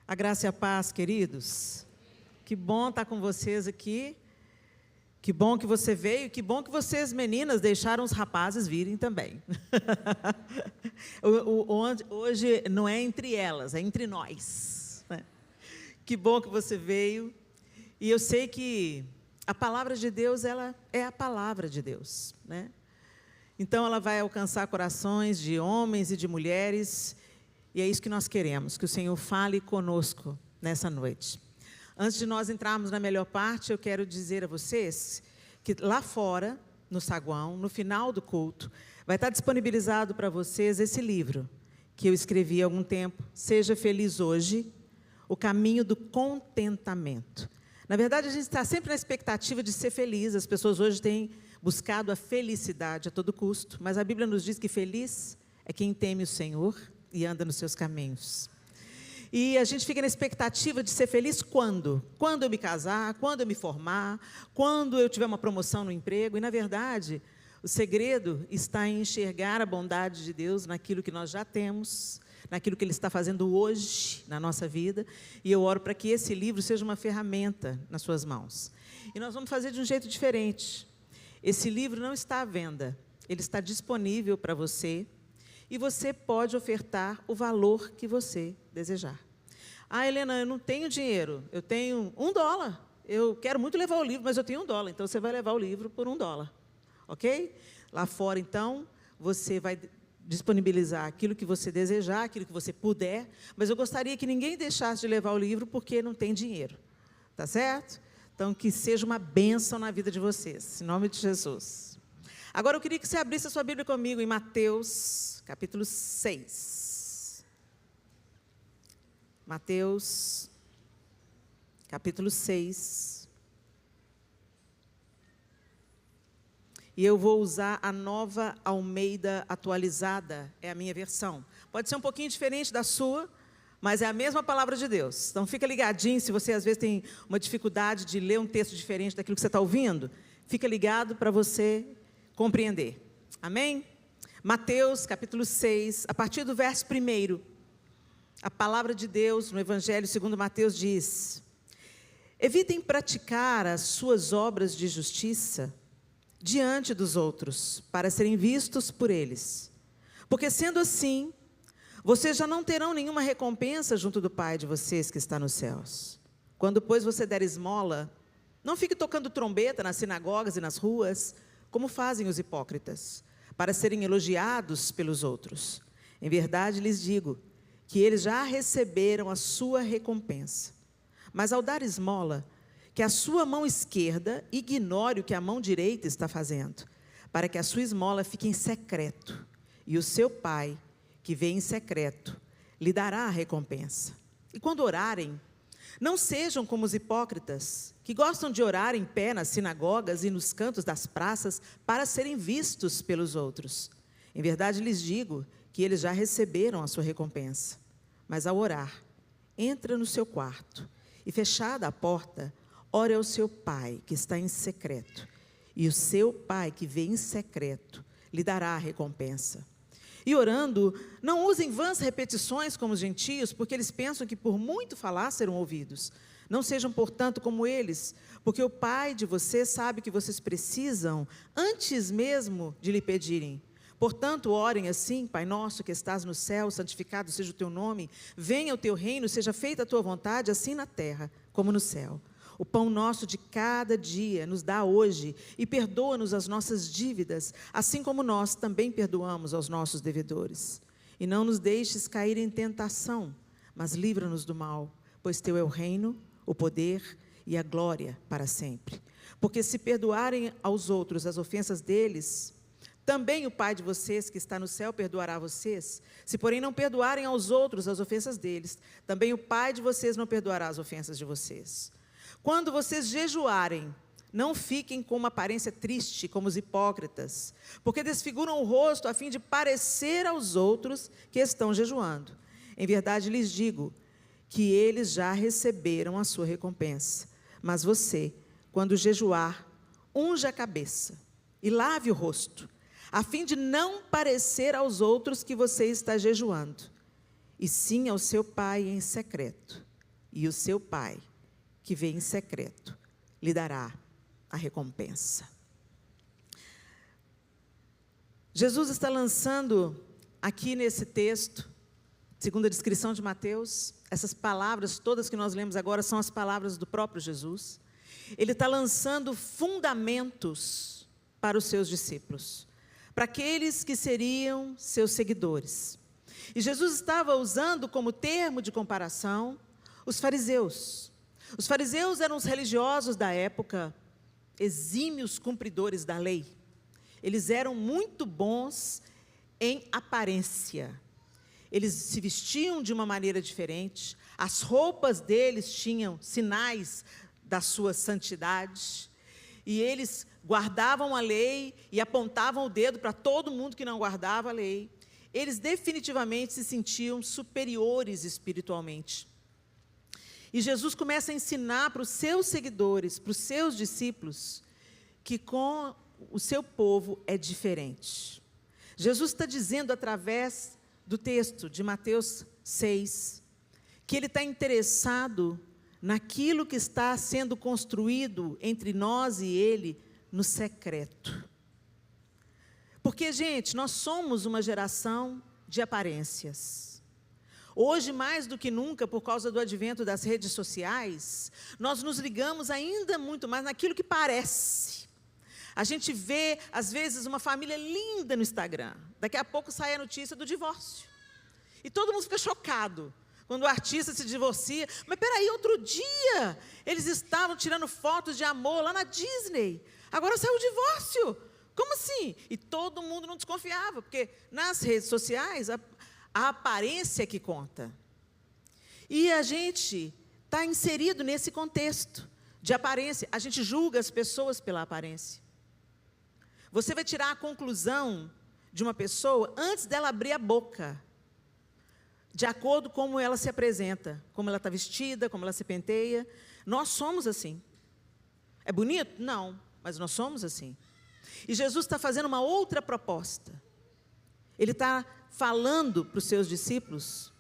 A graça e a paz, queridos. Que bom estar com vocês aqui. Que bom que você veio. Que bom que vocês, meninas, deixaram os rapazes virem também. Hoje não é entre elas, é entre nós. Que bom que você veio. E eu sei que a palavra de Deus, ela é a palavra de Deus, né? Então, ela vai alcançar corações de homens e de mulheres. E é isso que nós queremos, que o Senhor fale conosco nessa noite. Antes de nós entrarmos na melhor parte, eu quero dizer a vocês que lá fora, no saguão, no final do culto, vai estar disponibilizado para vocês esse livro que eu escrevi há algum tempo, Seja Feliz Hoje, o caminho do contentamento. Na verdade, a gente está sempre na expectativa de ser feliz. As pessoas hoje têm buscado a felicidade a todo custo, mas a Bíblia nos diz que feliz é quem teme o Senhor e anda nos seus caminhos. E a gente fica na expectativa de ser feliz quando? Quando eu me casar, quando eu me formar, quando eu tiver uma promoção no emprego. E, na verdade, o segredo está em enxergar a bondade de Deus naquilo que nós já temos, naquilo que Ele está fazendo hoje na nossa vida. E eu oro para que esse livro seja uma ferramenta nas suas mãos. E nós vamos fazer de um jeito diferente. Esse livro não está à venda, ele está disponível para você. E você pode ofertar o valor que você desejar. Ah, Helena, eu não tenho dinheiro, eu tenho $1. Eu quero muito levar o livro, mas eu tenho $1. Então, você vai levar o livro por $1, ok? Lá fora, então, você vai disponibilizar aquilo que você desejar, aquilo que você puder, mas eu gostaria que ninguém deixasse de levar o livro porque não tem dinheiro, tá certo? Então, que seja uma bênção na vida de vocês, em nome de Jesus. Agora, eu queria que você abrisse a sua Bíblia comigo em Mateus, capítulo 6. Mateus, capítulo 6. E eu vou usar a Nova Almeida atualizada, é a minha versão. Pode ser um pouquinho diferente da sua, mas é a mesma palavra de Deus. Então, fica ligadinho, se você às vezes tem uma dificuldade de ler um texto diferente daquilo que você está ouvindo, fica ligado para você compreender. Amém? Mateus, capítulo 6, a partir do verso 1, a palavra de Deus no Evangelho segundo Mateus diz: evitem praticar as suas obras de justiça diante dos outros, para serem vistos por eles. Porque sendo assim, vocês já não terão nenhuma recompensa junto do Pai de vocês que está nos céus. Quando, pois, você der esmola, não fique tocando trombeta nas sinagogas e nas ruas, como fazem os hipócritas, para serem elogiados pelos outros. Em verdade lhes digo que eles já receberam a sua recompensa. Mas ao dar esmola, que a sua mão esquerda ignore o que a mão direita está fazendo, para que a sua esmola fique em secreto, e o seu Pai, que vê em secreto, lhe dará a recompensa. E quando orarem, não sejam como os hipócritas, que gostam de orar em pé nas sinagogas e nos cantos das praças para serem vistos pelos outros. Em verdade lhes digo que eles já receberam a sua recompensa. Mas ao orar, entra no seu quarto e, fechada a porta, ore ao seu Pai que está em secreto. E o seu Pai que vê em secreto lhe dará a recompensa. E orando, não usem vãs repetições como os gentios, porque eles pensam que por muito falar serão ouvidos. Não sejam, portanto, como eles, porque o Pai de vocês sabe que vocês precisam, antes mesmo de lhe pedirem. Portanto, orem assim: Pai nosso que estás no céu, santificado seja o teu nome, venha o teu reino, seja feita a tua vontade, assim na terra como no céu. O pão nosso de cada dia nos dá hoje, e perdoa-nos as nossas dívidas, assim como nós também perdoamos aos nossos devedores. E não nos deixes cair em tentação, mas livra-nos do mal, pois teu é o reino, o poder e a glória para sempre. Porque se perdoarem aos outros as ofensas deles, também o Pai de vocês que está no céu perdoará a vocês. Se porém não perdoarem aos outros as ofensas deles, também o Pai de vocês não perdoará as ofensas de vocês. Quando vocês jejuarem, não fiquem com uma aparência triste, como os hipócritas, porque desfiguram o rosto a fim de parecer aos outros que estão jejuando. Em verdade lhes digo que eles já receberam a sua recompensa. Mas você, quando jejuar, unja a cabeça e lave o rosto, a fim de não parecer aos outros que você está jejuando, e sim ao seu Pai em secreto. e o seu Pai, que vê em secreto, lhe dará a recompensa. Jesus está lançando aqui nesse texto, segundo a descrição de Mateus, essas palavras todas que nós lemos agora são as palavras do próprio Jesus. Ele está lançando fundamentos para os seus discípulos, para aqueles que seriam seus seguidores. E Jesus estava usando como termo de comparação os fariseus. Os fariseus eram os religiosos da época, exímios cumpridores da lei. Eles eram muito bons em aparência. Eles se vestiam de uma maneira diferente, as roupas deles tinham sinais da sua santidade, e eles guardavam a lei e apontavam o dedo para todo mundo que não guardava a lei. Eles definitivamente se sentiam superiores espiritualmente. E Jesus começa a ensinar para os seus seguidores, para os seus discípulos, que com o seu povo é diferente. Jesus está dizendo através do texto de Mateus 6, que Ele está interessado naquilo que está sendo construído entre nós e Ele no secreto. Porque, gente, nós somos uma geração de aparências. Hoje, mais do que nunca, por causa do advento das redes sociais, nós nos ligamos ainda muito mais naquilo que parece. A gente vê, às vezes, uma família linda no Instagram. Daqui a pouco sai a notícia do divórcio. E todo mundo fica chocado quando o artista se divorcia. Mas, peraí, outro dia, eles estavam tirando fotos de amor lá na Disney. Agora saiu o divórcio. Como assim? E todo mundo não desconfiava, porque nas redes sociais, a aparência que conta. E a gente está inserido nesse contexto de aparência. A gente julga as pessoas pela aparência. Você vai tirar a conclusão de uma pessoa antes dela abrir a boca, de acordo com como ela se apresenta, como ela está vestida, como ela se penteia. Nós somos assim. É bonito? Não, mas nós somos assim. E Jesus está fazendo uma outra proposta. Ele está falando para os seus discípulos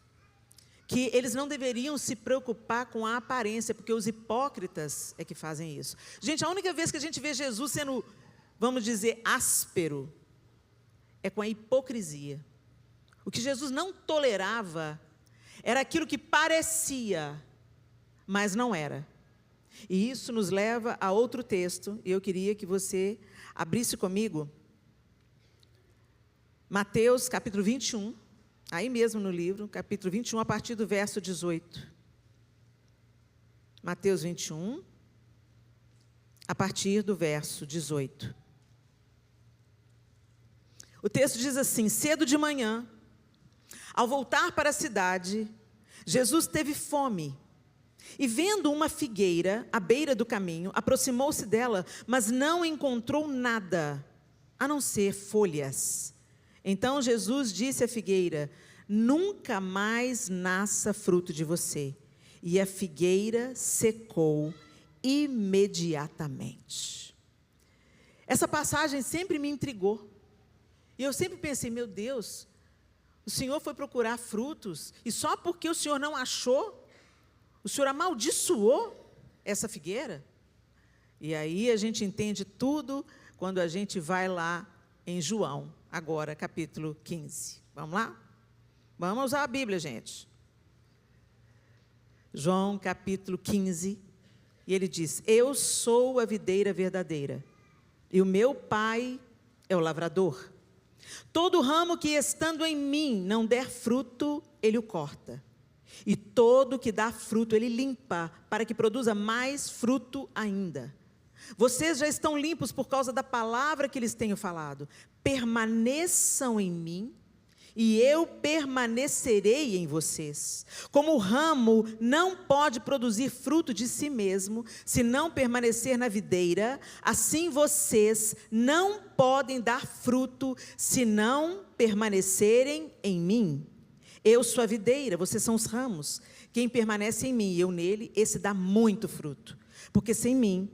que eles não deveriam se preocupar com a aparência, porque os hipócritas é que fazem isso. Gente, a única vez que a gente vê Jesus sendo, vamos dizer, áspero, é com a hipocrisia. O que Jesus não tolerava era aquilo que parecia, mas não era. E isso nos leva a outro texto, e eu queria que você abrisse comigo Mateus capítulo 21, aí mesmo no livro, capítulo 21, a partir do verso 18. Mateus 21, a partir do verso 18. O texto diz assim: cedo de manhã, ao voltar para a cidade, Jesus teve fome. E vendo uma figueira à beira do caminho, aproximou-se dela, mas não encontrou nada, a não ser folhas. Então Jesus disse à figueira: nunca mais nasça fruto de você. E a figueira secou imediatamente. Essa passagem sempre me intrigou. E eu sempre pensei: meu Deus, o Senhor foi procurar frutos, e só porque o Senhor não achou, o Senhor amaldiçoou essa figueira? E aí a gente entende tudo quando a gente vai lá em João, agora capítulo 15. Vamos lá? Vamos usar a Bíblia, gente. João capítulo 15, e ele diz: eu sou a videira verdadeira, e o meu Pai é o lavrador. Todo ramo que estando em mim não der fruto, ele o corta. E todo que dá fruto, ele limpa, para que produza mais fruto ainda. Vocês já estão limpos por causa da palavra que lhes tenho falado. Permaneçam em mim, e eu permanecerei em vocês. Como o ramo não pode produzir fruto de si mesmo, se não permanecer na videira, assim vocês não podem dar fruto, se não permanecerem em mim. Eu sou a videira, vocês são os ramos. Quem permanece em mim e eu nele, esse dá muito fruto. Porque sem mim,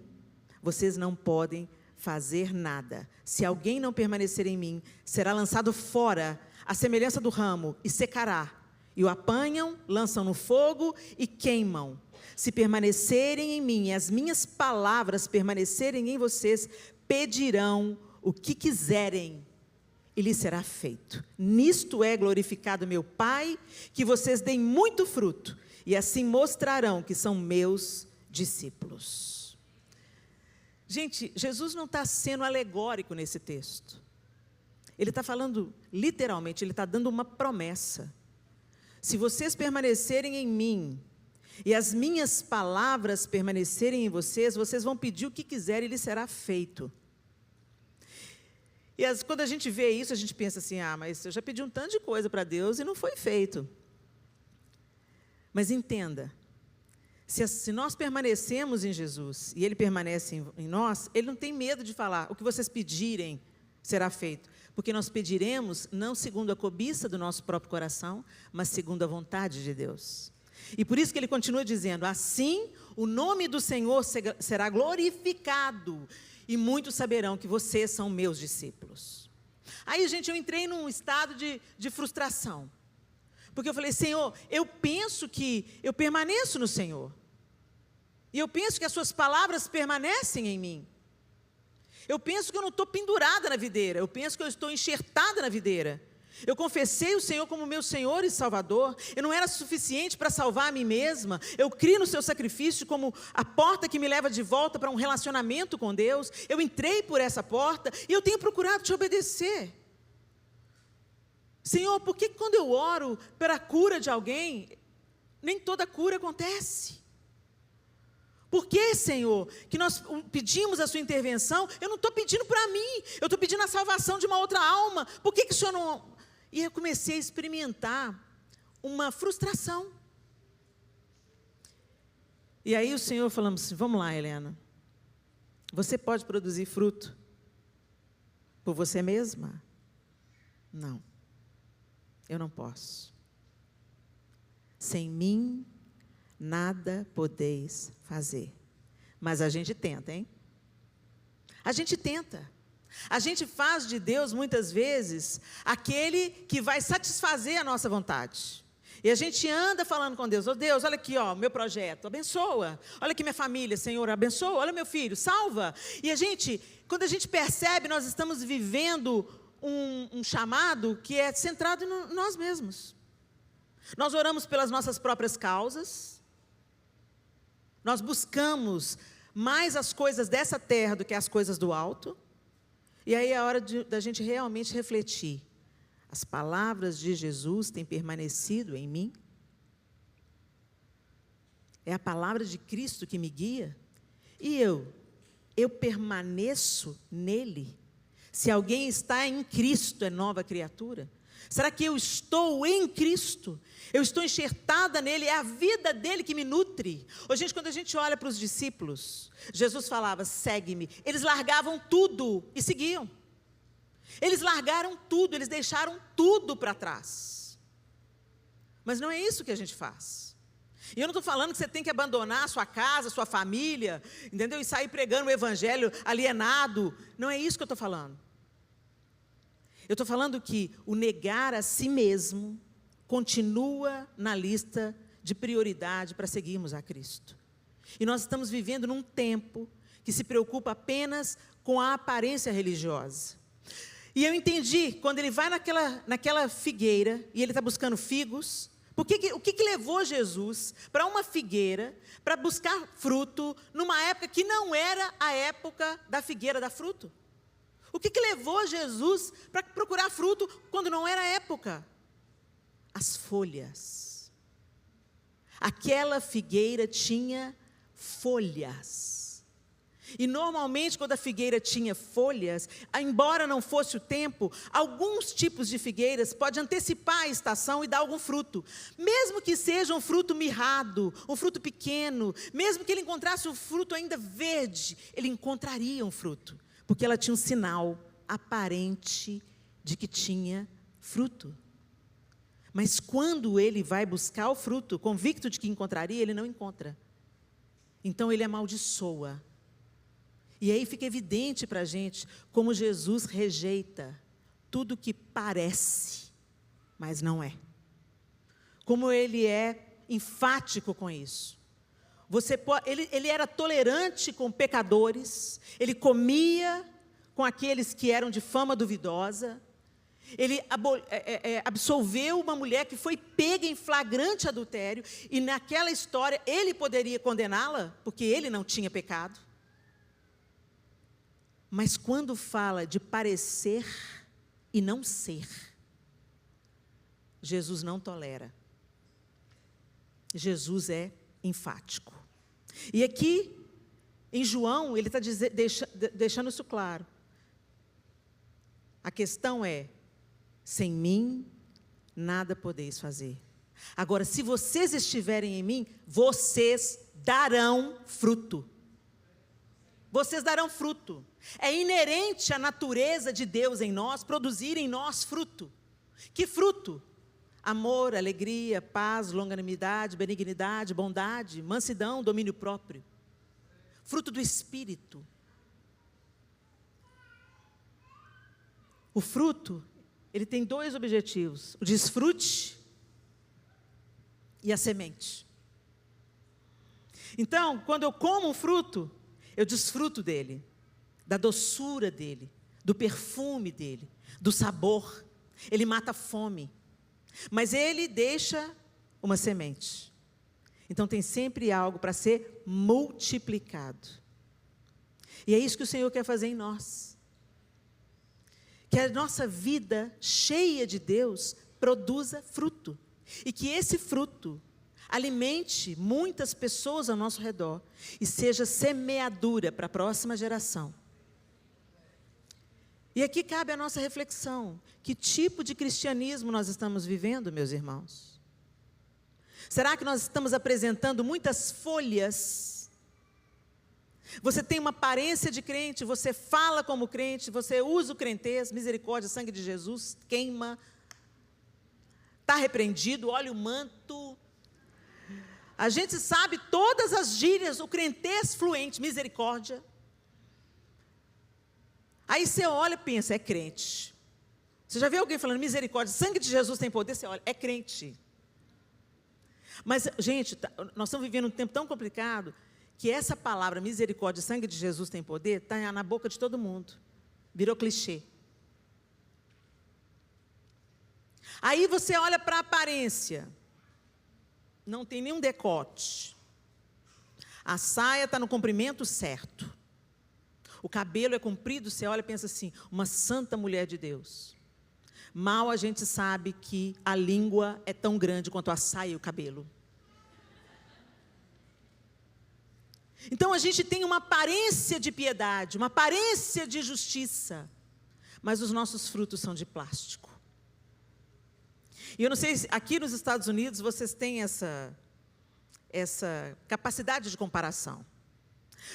vocês não podem fazer nada. Se alguém não permanecer em mim, será lançado fora, à semelhança do ramo, e secará. E o apanham, lançam no fogo e queimam. se permanecerem em mim e as minhas palavras permanecerem em vocês, pedirão o que quiserem e lhes será feito. Nisto é glorificado meu Pai, que vocês deem muito fruto, e assim mostrarão que são meus discípulos. Gente, Jesus não está sendo alegórico nesse texto. Ele está falando literalmente, ele está dando uma promessa. Se vocês permanecerem em mim, e as minhas palavras permanecerem em vocês, vocês vão pedir o que quiserem e lhes será feito. E quando a gente vê isso, a gente pensa assim, mas eu já pedi um tanto de coisa para Deus e não foi feito. Mas entenda, se nós permanecemos em Jesus, e Ele permanece em nós, Ele não tem medo de falar, o que vocês pedirem será feito. Porque nós pediremos, não segundo a cobiça do nosso próprio coração, mas segundo a vontade de Deus. E por isso que Ele continua dizendo, assim o nome do Senhor será glorificado, e muitos saberão que vocês são meus discípulos. Aí, gente, eu entrei num estado de frustração. Porque eu falei, Senhor, eu penso que eu permaneço no Senhor. E eu penso que as suas palavras permanecem em mim. Eu penso que eu não estou pendurada na videira. Eu penso que eu estou enxertada na videira. Eu confessei o Senhor como meu Senhor e Salvador. Eu não era suficiente para salvar a mim mesma. Eu criei no seu sacrifício como a porta que me leva de volta para um relacionamento com Deus. Eu entrei por essa porta e eu tenho procurado te obedecer. Senhor, por que quando eu oro pela cura de alguém, nem toda cura acontece? Por que, Senhor, que nós pedimos a sua intervenção? Eu não estou pedindo para mim, eu estou pedindo a salvação de uma outra alma. Por que o Senhor não... E eu comecei a experimentar uma frustração. E aí o Senhor falando assim, vamos lá, Helena, você pode produzir fruto por você mesma? Não, eu não posso. Sem mim, nada podeis fazer. Mas a gente tenta, hein? A gente tenta. A gente faz de Deus, muitas vezes, aquele que vai satisfazer a nossa vontade. E a gente anda falando com Deus, Deus, olha aqui, meu projeto, abençoa. Olha aqui minha família, Senhor, abençoa. Olha meu filho, salva. E quando a gente percebe, nós estamos vivendo um chamado que é centrado em nós mesmos. Nós oramos pelas nossas próprias causas. Nós buscamos mais as coisas dessa terra do que as coisas do alto. E aí é a hora da gente realmente refletir. As palavras de Jesus têm permanecido em mim? É a palavra de Cristo que me guia? E eu permaneço nele? Se alguém está em Cristo, é nova criatura? Será que eu estou em Cristo? Eu estou enxertada nele, é a vida dele que me nutre. Gente, quando a gente olha para os discípulos, Jesus falava, segue-me. Eles largavam tudo e seguiam. Eles largaram tudo, eles deixaram tudo para trás. Mas não é isso que a gente faz. E eu não estou falando que você tem que abandonar a sua casa, a sua família, entendeu? E sair pregando o evangelho alienado. Não é isso que eu estou falando. Eu estou falando que o negar a si mesmo continua na lista de prioridade para seguirmos a Cristo. E nós estamos vivendo num tempo que se preocupa apenas com a aparência religiosa. E eu entendi, quando ele vai naquela figueira, e ele está buscando figos, o que levou Jesus para uma figueira, para buscar fruto, numa época que não era a época da figueira dar fruto? O que levou Jesus para procurar fruto quando não era a época? As folhas. Aquela figueira tinha folhas. E normalmente quando a figueira tinha folhas, embora não fosse o tempo, alguns tipos de figueiras podem antecipar a estação e dar algum fruto. Mesmo que seja um fruto mirrado, um fruto pequeno, mesmo que ele encontrasse um fruto ainda verde, ele encontraria um fruto. Porque ela tinha um sinal aparente de que tinha fruto. Mas quando ele vai buscar o fruto, convicto de que encontraria, ele não encontra. Então ele amaldiçoa. E aí fica evidente para a gente como Jesus rejeita tudo que parece, mas não é. Como ele é enfático com isso. Ele era tolerante com pecadores, ele comia com aqueles que eram de fama duvidosa, ele absolveu uma mulher que foi pega em flagrante adultério, e naquela história ele poderia condená-la, porque ele não tinha pecado. Mas quando fala de parecer e não ser, Jesus não tolera. Jesus é enfático. E aqui, em João, ele está deixando isso claro. A questão é: sem mim, nada podeis fazer. Agora, se vocês estiverem em mim, vocês darão fruto. Vocês darão fruto. É inerente à natureza de Deus em nós, produzir em nós fruto. Que fruto? Amor, alegria, paz, longanimidade, benignidade, bondade, mansidão, domínio próprio. Fruto do Espírito. O fruto, ele tem dois objetivos: o desfrute e a semente. Então, quando eu como um fruto, eu desfruto dele, da doçura dele, do perfume dele, do sabor. Ele mata a fome, mas ele deixa uma semente. Então tem sempre algo para ser multiplicado. E é isso que o Senhor quer fazer em nós. Que a nossa vida cheia de Deus produza fruto. E que esse fruto alimente muitas pessoas ao nosso redor e seja semeadura para a próxima geração. E aqui cabe a nossa reflexão: que tipo de cristianismo nós estamos vivendo, meus irmãos? Será que nós estamos apresentando muitas folhas? Você tem uma aparência de crente, você fala como crente, você usa o crentez, misericórdia, sangue de Jesus, queima, está repreendido, olha o manto. A gente sabe todas as gírias, o crentez fluente, misericórdia. Aí você olha e pensa: é crente. Você já viu alguém falando misericórdia, sangue de Jesus tem poder? Você olha, é crente. Mas, gente, nós estamos vivendo um tempo tão complicado que essa palavra misericórdia, sangue de Jesus tem poder, está na boca de todo mundo. Virou clichê. Aí você olha para a aparência. Não tem nenhum decote. A saia está no comprimento certo. O cabelo é comprido, você olha e pensa assim: uma santa mulher de Deus. Mal a gente sabe que a língua é tão grande quanto a saia e o cabelo. Então a gente tem uma aparência de piedade, uma aparência de justiça, mas os nossos frutos são de plástico. E eu não sei, aqui nos Estados Unidos vocês têm essa capacidade de comparação.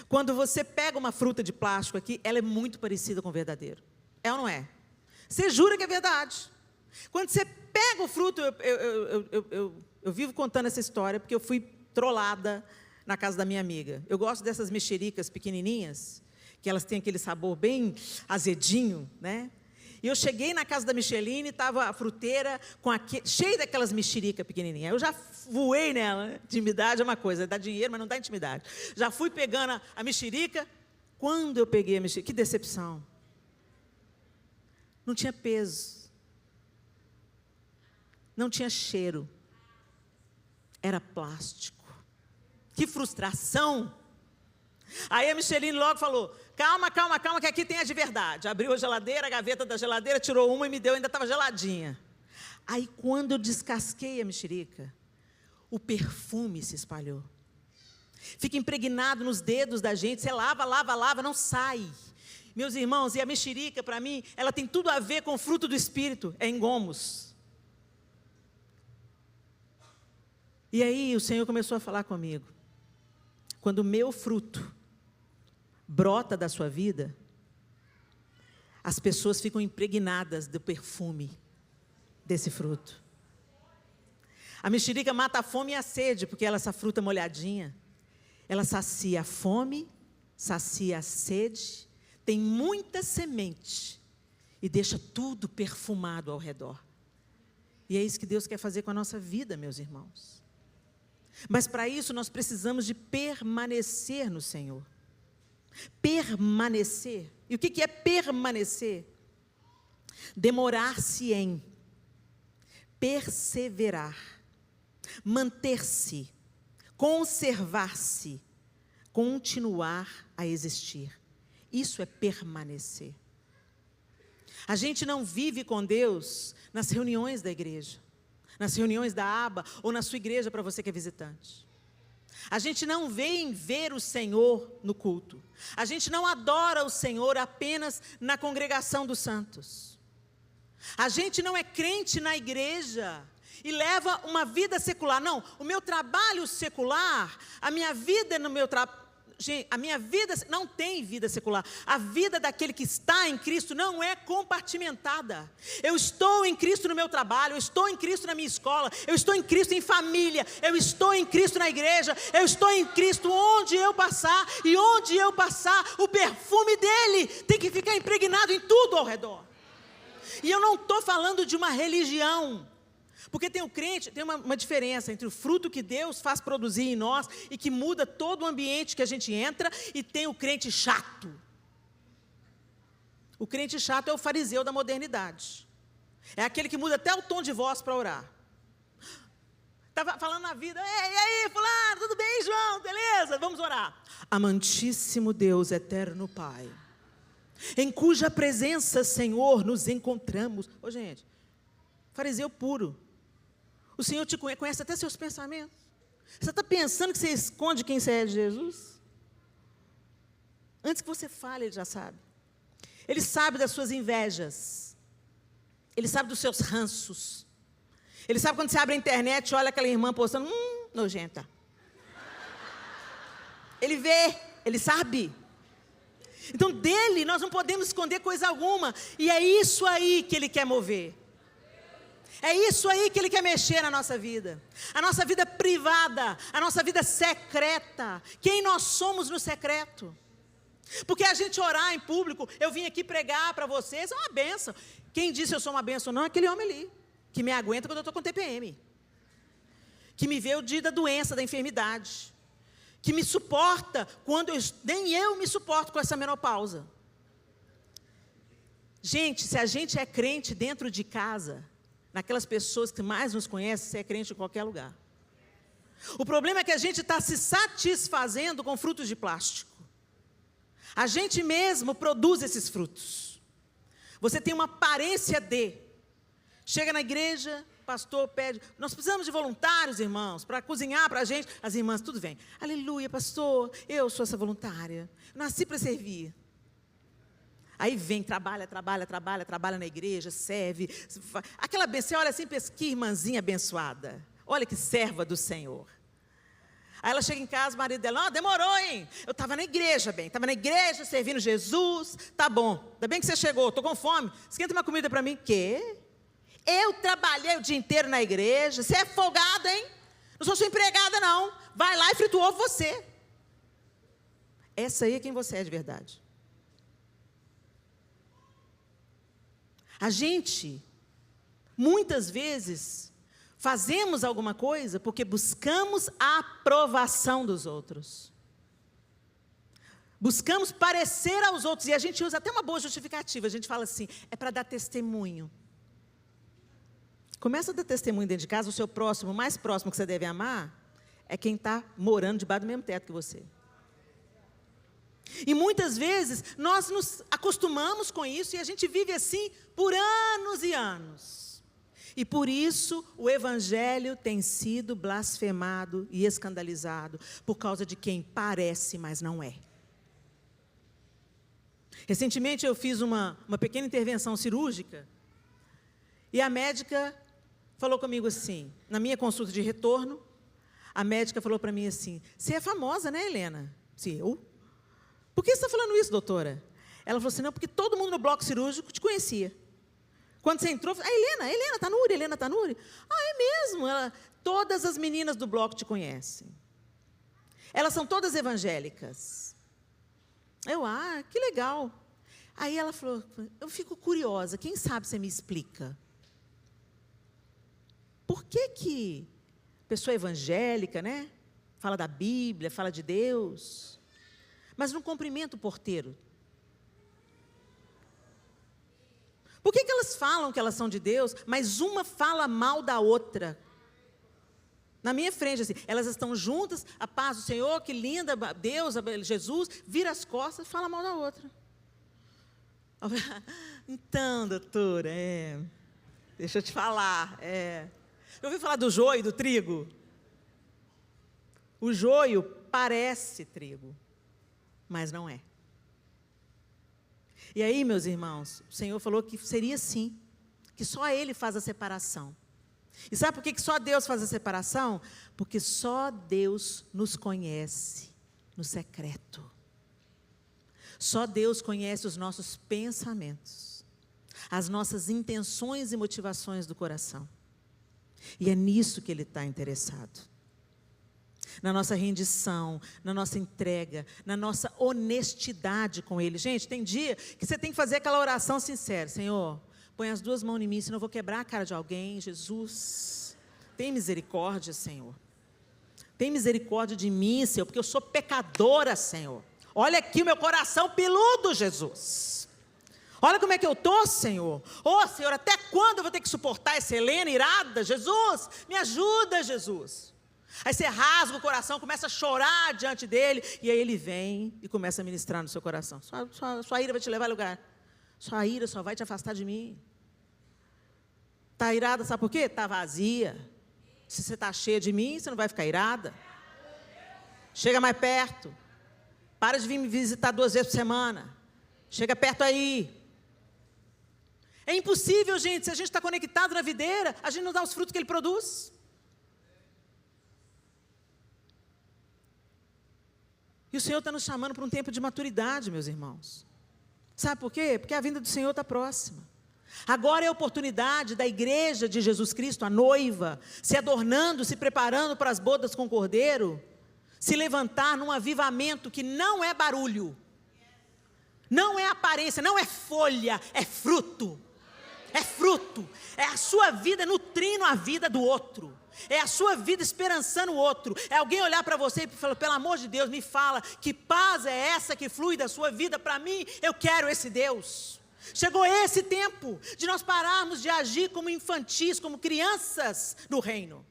Quando você pega uma fruta de plástico aqui, ela é muito parecida com o verdadeiro. É ou não é? Você jura que é verdade. Quando você pega o fruto, eu vivo contando essa história porque eu fui trollada na casa da minha amiga. Eu gosto dessas mexericas pequenininhas, que elas têm aquele sabor bem azedinho, né? E eu cheguei na casa da Micheline, estava a fruteira cheia daquelas mexericas pequenininhas. Eu já voei nela. Intimidade é uma coisa, dá dinheiro, mas não dá intimidade. Já fui pegando a mexerica. Quando eu peguei a mexerica, que decepção. Não tinha peso. Não tinha cheiro. Era plástico. Que frustração. Aí a Micheline logo falou: calma, calma, calma, que aqui tem a de verdade. Abriu a geladeira, a gaveta da geladeira, tirou uma e me deu, ainda estava geladinha. Aí quando eu descasquei a mexerica, o perfume se espalhou. Fica impregnado nos dedos da gente, você lava, lava, lava, não sai. Meus irmãos, e a mexerica, para mim, ela tem tudo a ver com o fruto do Espírito, é engomos. E aí o Senhor começou a falar comigo: quando o meu fruto brota da sua vida, as pessoas ficam impregnadas do perfume desse fruto. A mexerica mata a fome e a sede, porque ela é essa fruta molhadinha. Ela sacia a fome, sacia a sede, tem muita semente e deixa tudo perfumado ao redor. E é isso que Deus quer fazer com a nossa vida, meus irmãos. Mas para isso nós precisamos de permanecer no Senhor. Permanecer. E o que é permanecer? Demorar-se em, perseverar, manter-se, conservar-se, continuar a existir. Isso é permanecer. A gente não vive com Deus nas reuniões da igreja, nas reuniões da aba ou na sua igreja para você que é visitante. A gente não vem ver o Senhor no culto. A gente não adora o Senhor apenas na congregação dos santos. A gente não é crente na igreja e leva uma vida secular. Não, o meu trabalho secular, a minha vida no meu trabalho. Gente, a minha vida não tem vida secular. A vida daquele que está em Cristo não é compartimentada. Eu estou em Cristo no meu trabalho, eu estou em Cristo na minha escola, eu estou em Cristo em família, eu estou em Cristo na igreja, eu estou em Cristo onde eu passar, e onde eu passar, o perfume dele tem que ficar impregnado em tudo ao redor. E eu não estou falando de uma religião. Porque tem o crente, tem uma diferença entre o fruto que Deus faz produzir em nós e que muda todo o ambiente que a gente entra, e tem o crente chato. O crente chato é o fariseu da modernidade. É aquele que muda até o tom de voz para orar. Estava falando na vida, e aí, fulano, tudo bem, João? Beleza? Vamos orar. Amantíssimo Deus, eterno Pai, em cuja presença, Senhor, nos encontramos. Ô gente, fariseu puro. O Senhor te conhece até seus pensamentos. Você está pensando que você esconde quem você é de Jesus? Antes que você fale, Ele já sabe. Ele sabe das suas invejas. Ele sabe dos seus ranços. Ele sabe quando você abre a internet e olha aquela irmã postando, nojenta. Ele vê, Ele sabe. Então dele nós não podemos esconder coisa alguma. E é isso aí que Ele quer mover. É isso aí que Ele quer mexer na nossa vida. A nossa vida privada, a nossa vida secreta. Quem nós somos no secreto. Porque a gente orar em público, eu vim aqui pregar para vocês, é uma bênção. Quem disse eu sou uma bênção não é aquele homem ali, que me aguenta quando eu estou com TPM. Que me vê o dia da doença, da enfermidade. Que me suporta quando nem eu me suporto com essa menopausa. Gente, se a gente é crente dentro de casa, naquelas pessoas que mais nos conhecem, você é crente em qualquer lugar. O problema é que a gente está se satisfazendo com frutos de plástico. A gente mesmo produz esses frutos. Você tem uma aparência de. Chega na igreja, pastor pede, nós precisamos de voluntários, irmãos, para cozinhar para a gente. As irmãs, tudo vem. Aleluia, pastor, eu sou essa voluntária. Nasci para servir. Aí vem, trabalha na igreja, serve. Aquela você olha assim, pensa, que irmãzinha abençoada. Olha que serva do Senhor. Aí ela chega em casa, o marido dela, demorou, hein? Eu estava na igreja, estava na igreja, servindo Jesus. Tá bom, ainda bem que você chegou, estou com fome. Esquenta uma comida para mim. Quê? Eu trabalhei o dia inteiro na igreja. Você é folgada, hein? Não sou sua empregada, não. Vai lá e frita o ovo você. Essa aí é quem você é de verdade. A gente, muitas vezes, fazemos alguma coisa porque buscamos a aprovação dos outros. Buscamos parecer aos outros. E a gente usa até uma boa justificativa. A gente fala assim, é para dar testemunho. Começa a dar testemunho dentro de casa. O seu próximo, o mais próximo que você deve amar, é quem está morando debaixo do mesmo teto que você. E muitas vezes nós nos acostumamos com isso e a gente vive assim por anos e anos. E por isso o Evangelho tem sido blasfemado e escandalizado por causa de quem parece, mas não é. Recentemente eu fiz uma pequena intervenção cirúrgica e a médica falou comigo assim, na minha consulta de retorno, a médica falou para mim assim, você é famosa, né, Helena? Sim, eu? Por que você está falando isso, doutora? Ela falou assim, não, porque todo mundo no bloco cirúrgico te conhecia. Quando você entrou, Helena Tanuri. Ah, é mesmo? Todas as meninas do bloco te conhecem. Elas são todas evangélicas. Que legal. Aí ela falou, eu fico curiosa, quem sabe você me explica? Por que pessoa evangélica, né? Fala da Bíblia, fala de Deus, mas não cumprimenta o porteiro. Por que elas falam que elas são de Deus, mas uma fala mal da outra? Na minha frente, assim, elas estão juntas, a paz do Senhor, que linda, Deus, Jesus, vira as costas e fala mal da outra. Então, doutora, deixa eu te falar, eu ouvi falar do joio e do trigo? O joio parece trigo, mas não é. E aí, meus irmãos, o Senhor falou que seria assim, que só Ele faz a separação. E sabe por que só Deus faz a separação? Porque só Deus nos conhece no secreto. Só Deus conhece os nossos pensamentos, as nossas intenções e motivações do coração. E é nisso que Ele está interessado. Na nossa rendição, na nossa entrega, na nossa honestidade com Ele. Gente, tem dia que você tem que fazer aquela oração sincera. Senhor, põe as duas mãos em mim, senão eu vou quebrar a cara de alguém. Jesus, tem misericórdia, Senhor. Tem misericórdia de mim, Senhor, porque eu sou pecadora, Senhor. Olha aqui o meu coração peludo, Jesus. Olha como é que eu estou, Senhor. Senhor, até quando eu vou ter que suportar essa Helena irada? Jesus, me ajuda, Jesus. Aí você rasga o coração, começa a chorar diante dele, e aí ele vem e começa a ministrar no seu coração. Sua ira vai te levar a lugar. Sua ira só vai te afastar de mim. Está irada, sabe por quê? Está vazia. Se você está cheia de mim, você não vai ficar irada. Chega mais perto. Para de vir me visitar 2 vezes por semana. Chega perto aí. É impossível, gente, se a gente está conectado na videira, a gente não dá os frutos que ele produz. E o Senhor está nos chamando para um tempo de maturidade, meus irmãos. Sabe por quê? Porque a vinda do Senhor está próxima. Agora é a oportunidade da igreja de Jesus Cristo, a noiva, se adornando, se preparando para as bodas com o Cordeiro, se levantar num avivamento que não é barulho, não é aparência, não é folha, é fruto. É fruto, é a sua vida nutrindo a vida do outro. É a sua vida esperançando o outro. É alguém olhar para você e falar, pelo amor de Deus, me fala, que paz é essa que flui da sua vida para mim? Eu quero esse Deus. Chegou esse tempo de nós pararmos de agir como infantis, como crianças no reino.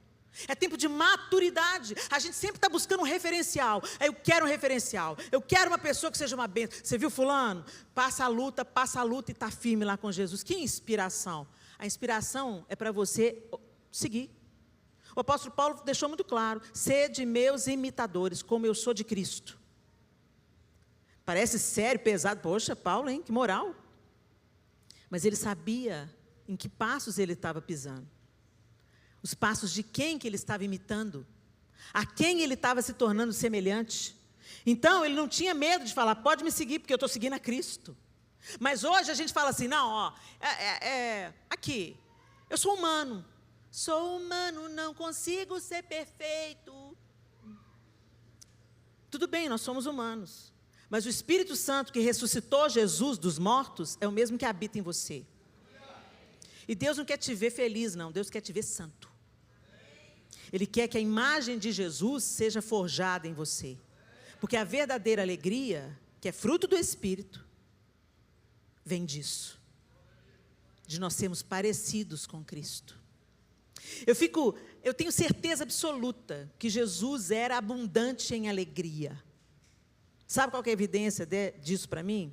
É tempo de maturidade. A gente sempre está buscando um referencial. Eu quero um referencial. Eu quero uma pessoa que seja uma bênção. Você viu fulano? Passa a luta e está firme lá com Jesus. Que inspiração. A inspiração é para você seguir. O apóstolo Paulo deixou muito claro. Sede meus imitadores, como eu sou de Cristo. Parece sério, pesado. Poxa, Paulo, hein? Que moral. Mas ele sabia em que passos ele estava pisando. Os passos de quem que ele estava imitando, a quem ele estava se tornando semelhante. Então, ele não tinha medo de falar, pode me seguir, porque eu estou seguindo a Cristo. Mas hoje a gente fala assim, não, aqui, eu sou humano, não consigo ser perfeito. Tudo bem, nós somos humanos, mas o Espírito Santo que ressuscitou Jesus dos mortos, é o mesmo que habita em você. E Deus não quer te ver feliz, não, Deus quer te ver santo. Ele quer que a imagem de Jesus seja forjada em você. Porque a verdadeira alegria, que é fruto do Espírito, vem disso. De nós sermos parecidos com Cristo. Eu tenho certeza absoluta que Jesus era abundante em alegria. Sabe qual que é a evidência disso para mim?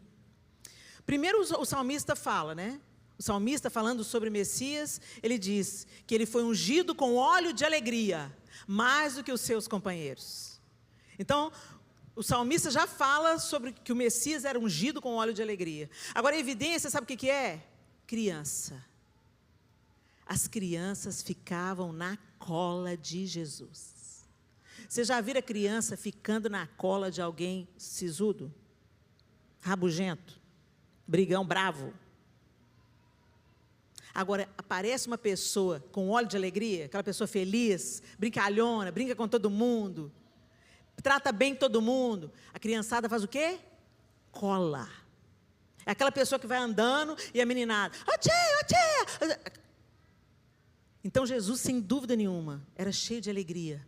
Primeiro o salmista fala, né? O salmista, falando sobre Messias, ele diz que ele foi ungido com óleo de alegria, mais do que os seus companheiros. Então, o salmista já fala sobre que o Messias era ungido com óleo de alegria. Agora, a evidência, sabe o que é? Criança. As crianças ficavam na cola de Jesus. Você já viu a criança ficando na cola de alguém sisudo? Rabugento? Brigão, bravo? Agora, aparece uma pessoa com óleo de alegria, aquela pessoa feliz, brincalhona, brinca com todo mundo, trata bem todo mundo. A criançada faz o quê? Cola. É aquela pessoa que vai andando e a meninada, ô tia, Então Jesus, sem dúvida nenhuma, era cheio de alegria.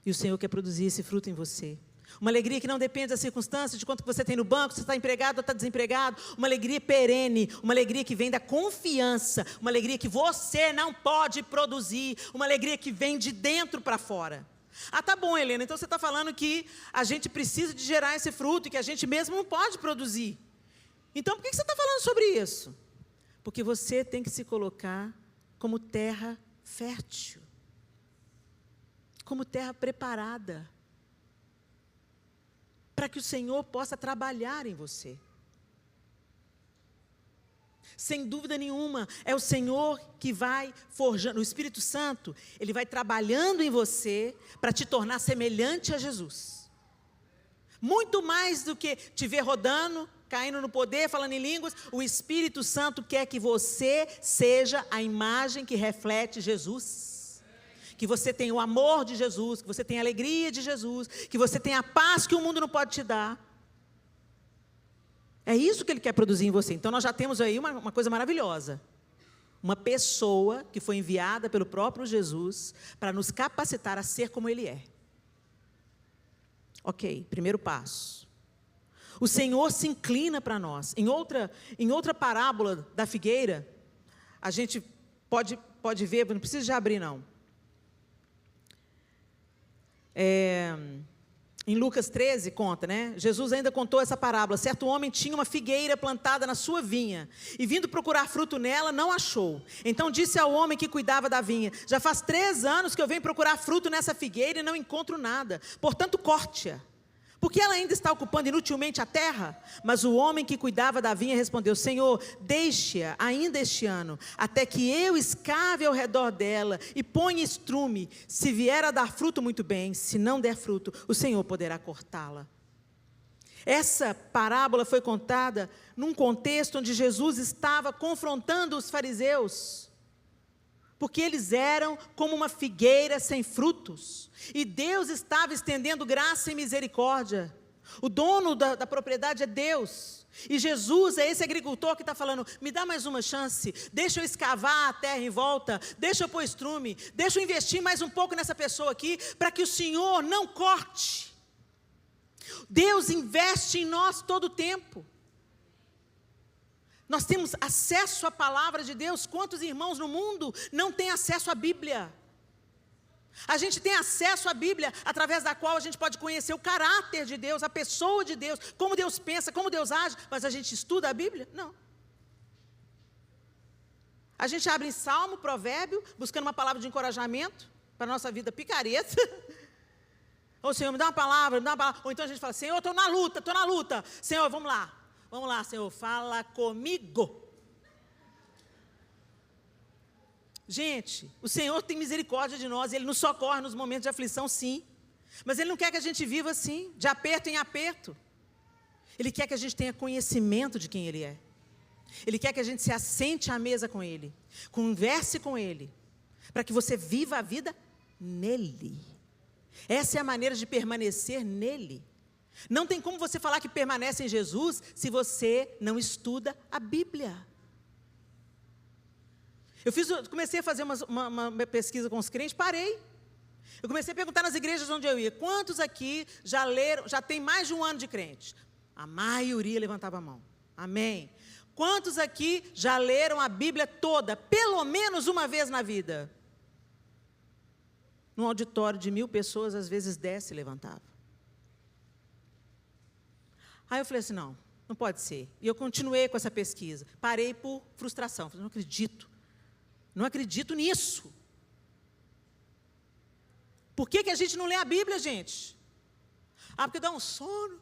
E o Senhor quer produzir esse fruto em você. Uma alegria que não depende das circunstâncias, de quanto você tem no banco, se você está empregado ou está desempregado. Uma alegria perene, uma alegria que vem da confiança, uma alegria que você não pode produzir, uma alegria que vem de dentro para fora. Ah, tá bom, Helena, então você está falando que a gente precisa de gerar esse fruto e que a gente mesmo não pode produzir. Então, por que você está falando sobre isso? Porque você tem que se colocar como terra fértil, como terra preparada, para que o Senhor possa trabalhar em você. Sem dúvida nenhuma, é o Senhor que vai forjando, o Espírito Santo, Ele vai trabalhando em você para te tornar semelhante a Jesus. Muito mais do que te ver rodando, caindo no poder, falando em línguas, o Espírito Santo quer que você seja a imagem que reflete Jesus. Que você tenha o amor de Jesus, que você tenha a alegria de Jesus, que você tenha a paz que o mundo não pode te dar. É isso que Ele quer produzir em você. Então nós já temos aí uma coisa maravilhosa. Uma pessoa que foi enviada pelo próprio Jesus para nos capacitar a ser como Ele é. Ok, primeiro passo. O Senhor se inclina para nós. Em outra parábola da figueira, a gente pode ver, não precisa já abrir não. Em Lucas 13 conta, né? Jesus ainda contou essa parábola. Certo homem tinha uma figueira plantada na sua vinha, e vindo procurar fruto nela, não achou. Então disse ao homem que cuidava da vinha: já faz 3 anos que eu venho procurar fruto nessa figueira e não encontro nada, portanto corte-a, porque ela ainda está ocupando inutilmente a terra. Mas o homem que cuidava da vinha respondeu: Senhor, deixe-a ainda este ano, até que eu escave ao redor dela e ponha estrume. Se vier a dar fruto, muito bem; se não der fruto, o Senhor poderá cortá-la. Essa parábola foi contada num contexto onde Jesus estava confrontando os fariseus, porque eles eram como uma figueira sem frutos, e Deus estava estendendo graça e misericórdia. O dono da propriedade é Deus, e Jesus é esse agricultor que está falando: me dá mais uma chance, deixa eu escavar a terra em volta, deixa eu pôr estrume, deixa eu investir mais um pouco nessa pessoa aqui, para que o Senhor não corte. Deus investe em nós todo o tempo. Nós temos acesso à palavra de Deus. Quantos irmãos no mundo não têm acesso à Bíblia? A gente tem acesso à Bíblia, através da qual a gente pode conhecer o caráter de Deus, a pessoa de Deus, como Deus pensa, como Deus age, mas a gente estuda a Bíblia? Não. A gente abre em Salmo, Provérbio, buscando uma palavra de encorajamento para a nossa vida picareta. Ou Senhor, me dá uma palavra, me dá uma palavra. Ou então a gente fala: Senhor, estou na luta. Senhor, vamos lá, Senhor, fala comigo. Gente, o Senhor tem misericórdia de nós, Ele nos socorre nos momentos de aflição, sim. Mas Ele não quer que a gente viva assim, de aperto em aperto. Ele quer que a gente tenha conhecimento de quem Ele é. Ele quer que a gente se assente à mesa com Ele, converse com Ele, para que você viva a vida nele. Essa é a maneira de permanecer nele. Não tem como você falar que permanece em Jesus se você não estuda a Bíblia. Eu comecei a fazer uma pesquisa com os crentes, parei. Eu comecei a perguntar nas igrejas onde eu ia: quantos aqui já leram, já tem mais de 1 ano de crente? A maioria levantava a mão. Amém. Quantos aqui já leram a Bíblia toda, pelo menos uma vez na vida? Num auditório de 1000 pessoas, às vezes 10 se levantavam. Aí eu falei assim: não pode ser. E eu continuei com essa pesquisa. Parei por frustração. Falei: não acredito nisso. Por que a gente não lê a Bíblia, gente? Porque dá um sono.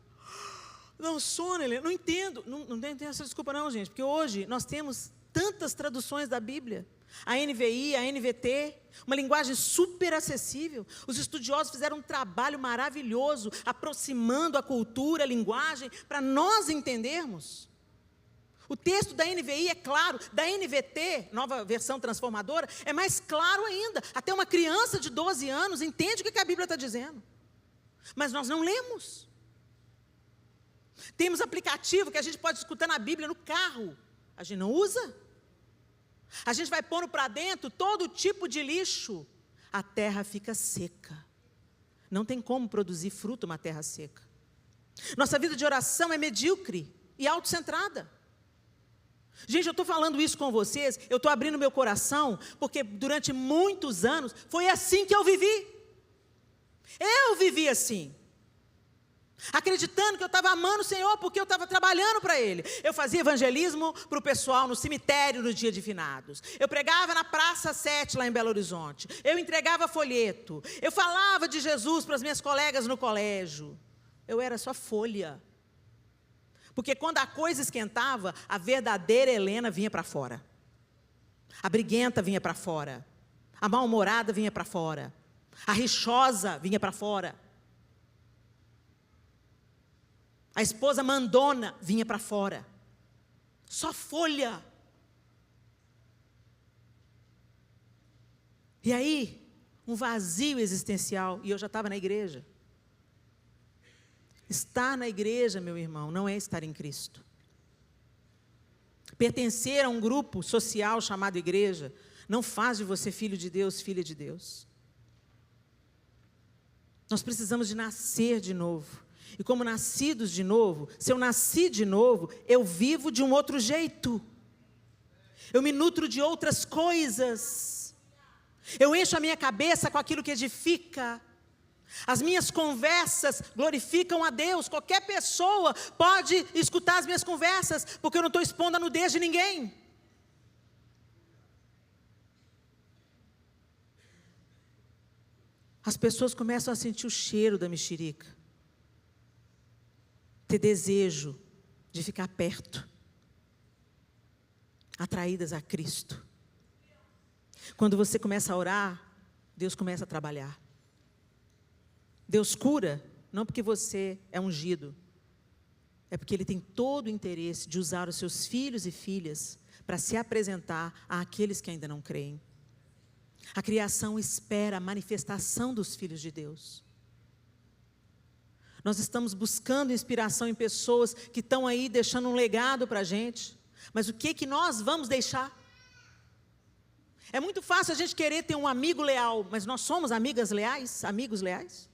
Helena. Não entendo. Não tem essa desculpa não, gente. Porque hoje nós temos tantas traduções da Bíblia. A NVI, a NVT, uma linguagem super acessível. Os estudiosos fizeram um trabalho maravilhoso, aproximando a cultura, a linguagem, para nós entendermos. O texto da NVI é claro, da NVT, nova versão transformadora, é mais claro ainda. Até uma criança de 12 anos entende o que a Bíblia está dizendo. Mas nós não lemos. Temos aplicativo que a gente pode escutar na Bíblia no carro. A gente não usa. A gente vai pondo para dentro todo tipo de lixo. A terra fica seca. Não tem como produzir fruto uma terra seca. Nossa vida de oração é medíocre e autocentrada. Gente, eu estou falando isso com vocês, eu estou abrindo meu coração, porque durante muitos anos foi assim que eu vivi. Eu vivi assim. Acreditando que eu estava amando o Senhor, porque eu estava trabalhando para Ele. Eu fazia evangelismo para o pessoal no cemitério no dia de finados. Eu pregava na Praça 7 lá em Belo Horizonte. Eu entregava folheto. Eu falava de Jesus para as minhas colegas no colégio. Eu era só folha. Porque quando a coisa esquentava, a verdadeira Helena vinha para fora. A briguenta vinha para fora. A mal-humorada vinha para fora. A rixosa vinha para fora. A esposa mandona vinha para fora. Só folha. E aí, um vazio existencial. E eu já estava na igreja. Estar na igreja, meu irmão, não é estar em Cristo. Pertencer a um grupo social chamado igreja não faz de você filho de Deus, filha de Deus. Nós precisamos de nascer de novo. E como nascidos de novo, se eu nasci de novo, eu vivo de um outro jeito. Eu me nutro de outras coisas. Eu encho a minha cabeça com aquilo que edifica. As minhas conversas glorificam a Deus. Qualquer pessoa pode escutar as minhas conversas, porque eu não estou expondo a nudez de ninguém. As pessoas começam a sentir o cheiro da mexerica, ter desejo de ficar perto, atraídas a Cristo. Quando você começa a orar, Deus começa a trabalhar. Deus cura, não porque você é ungido, é porque Ele tem todo o interesse de usar os seus filhos e filhas para se apresentar àqueles que ainda não creem. A criação espera a manifestação dos filhos de Deus. Nós estamos buscando inspiração em pessoas que estão aí deixando um legado para a gente, mas o que nós vamos deixar? É muito fácil a gente querer ter um amigo leal, mas nós somos amigas leais, amigos leais?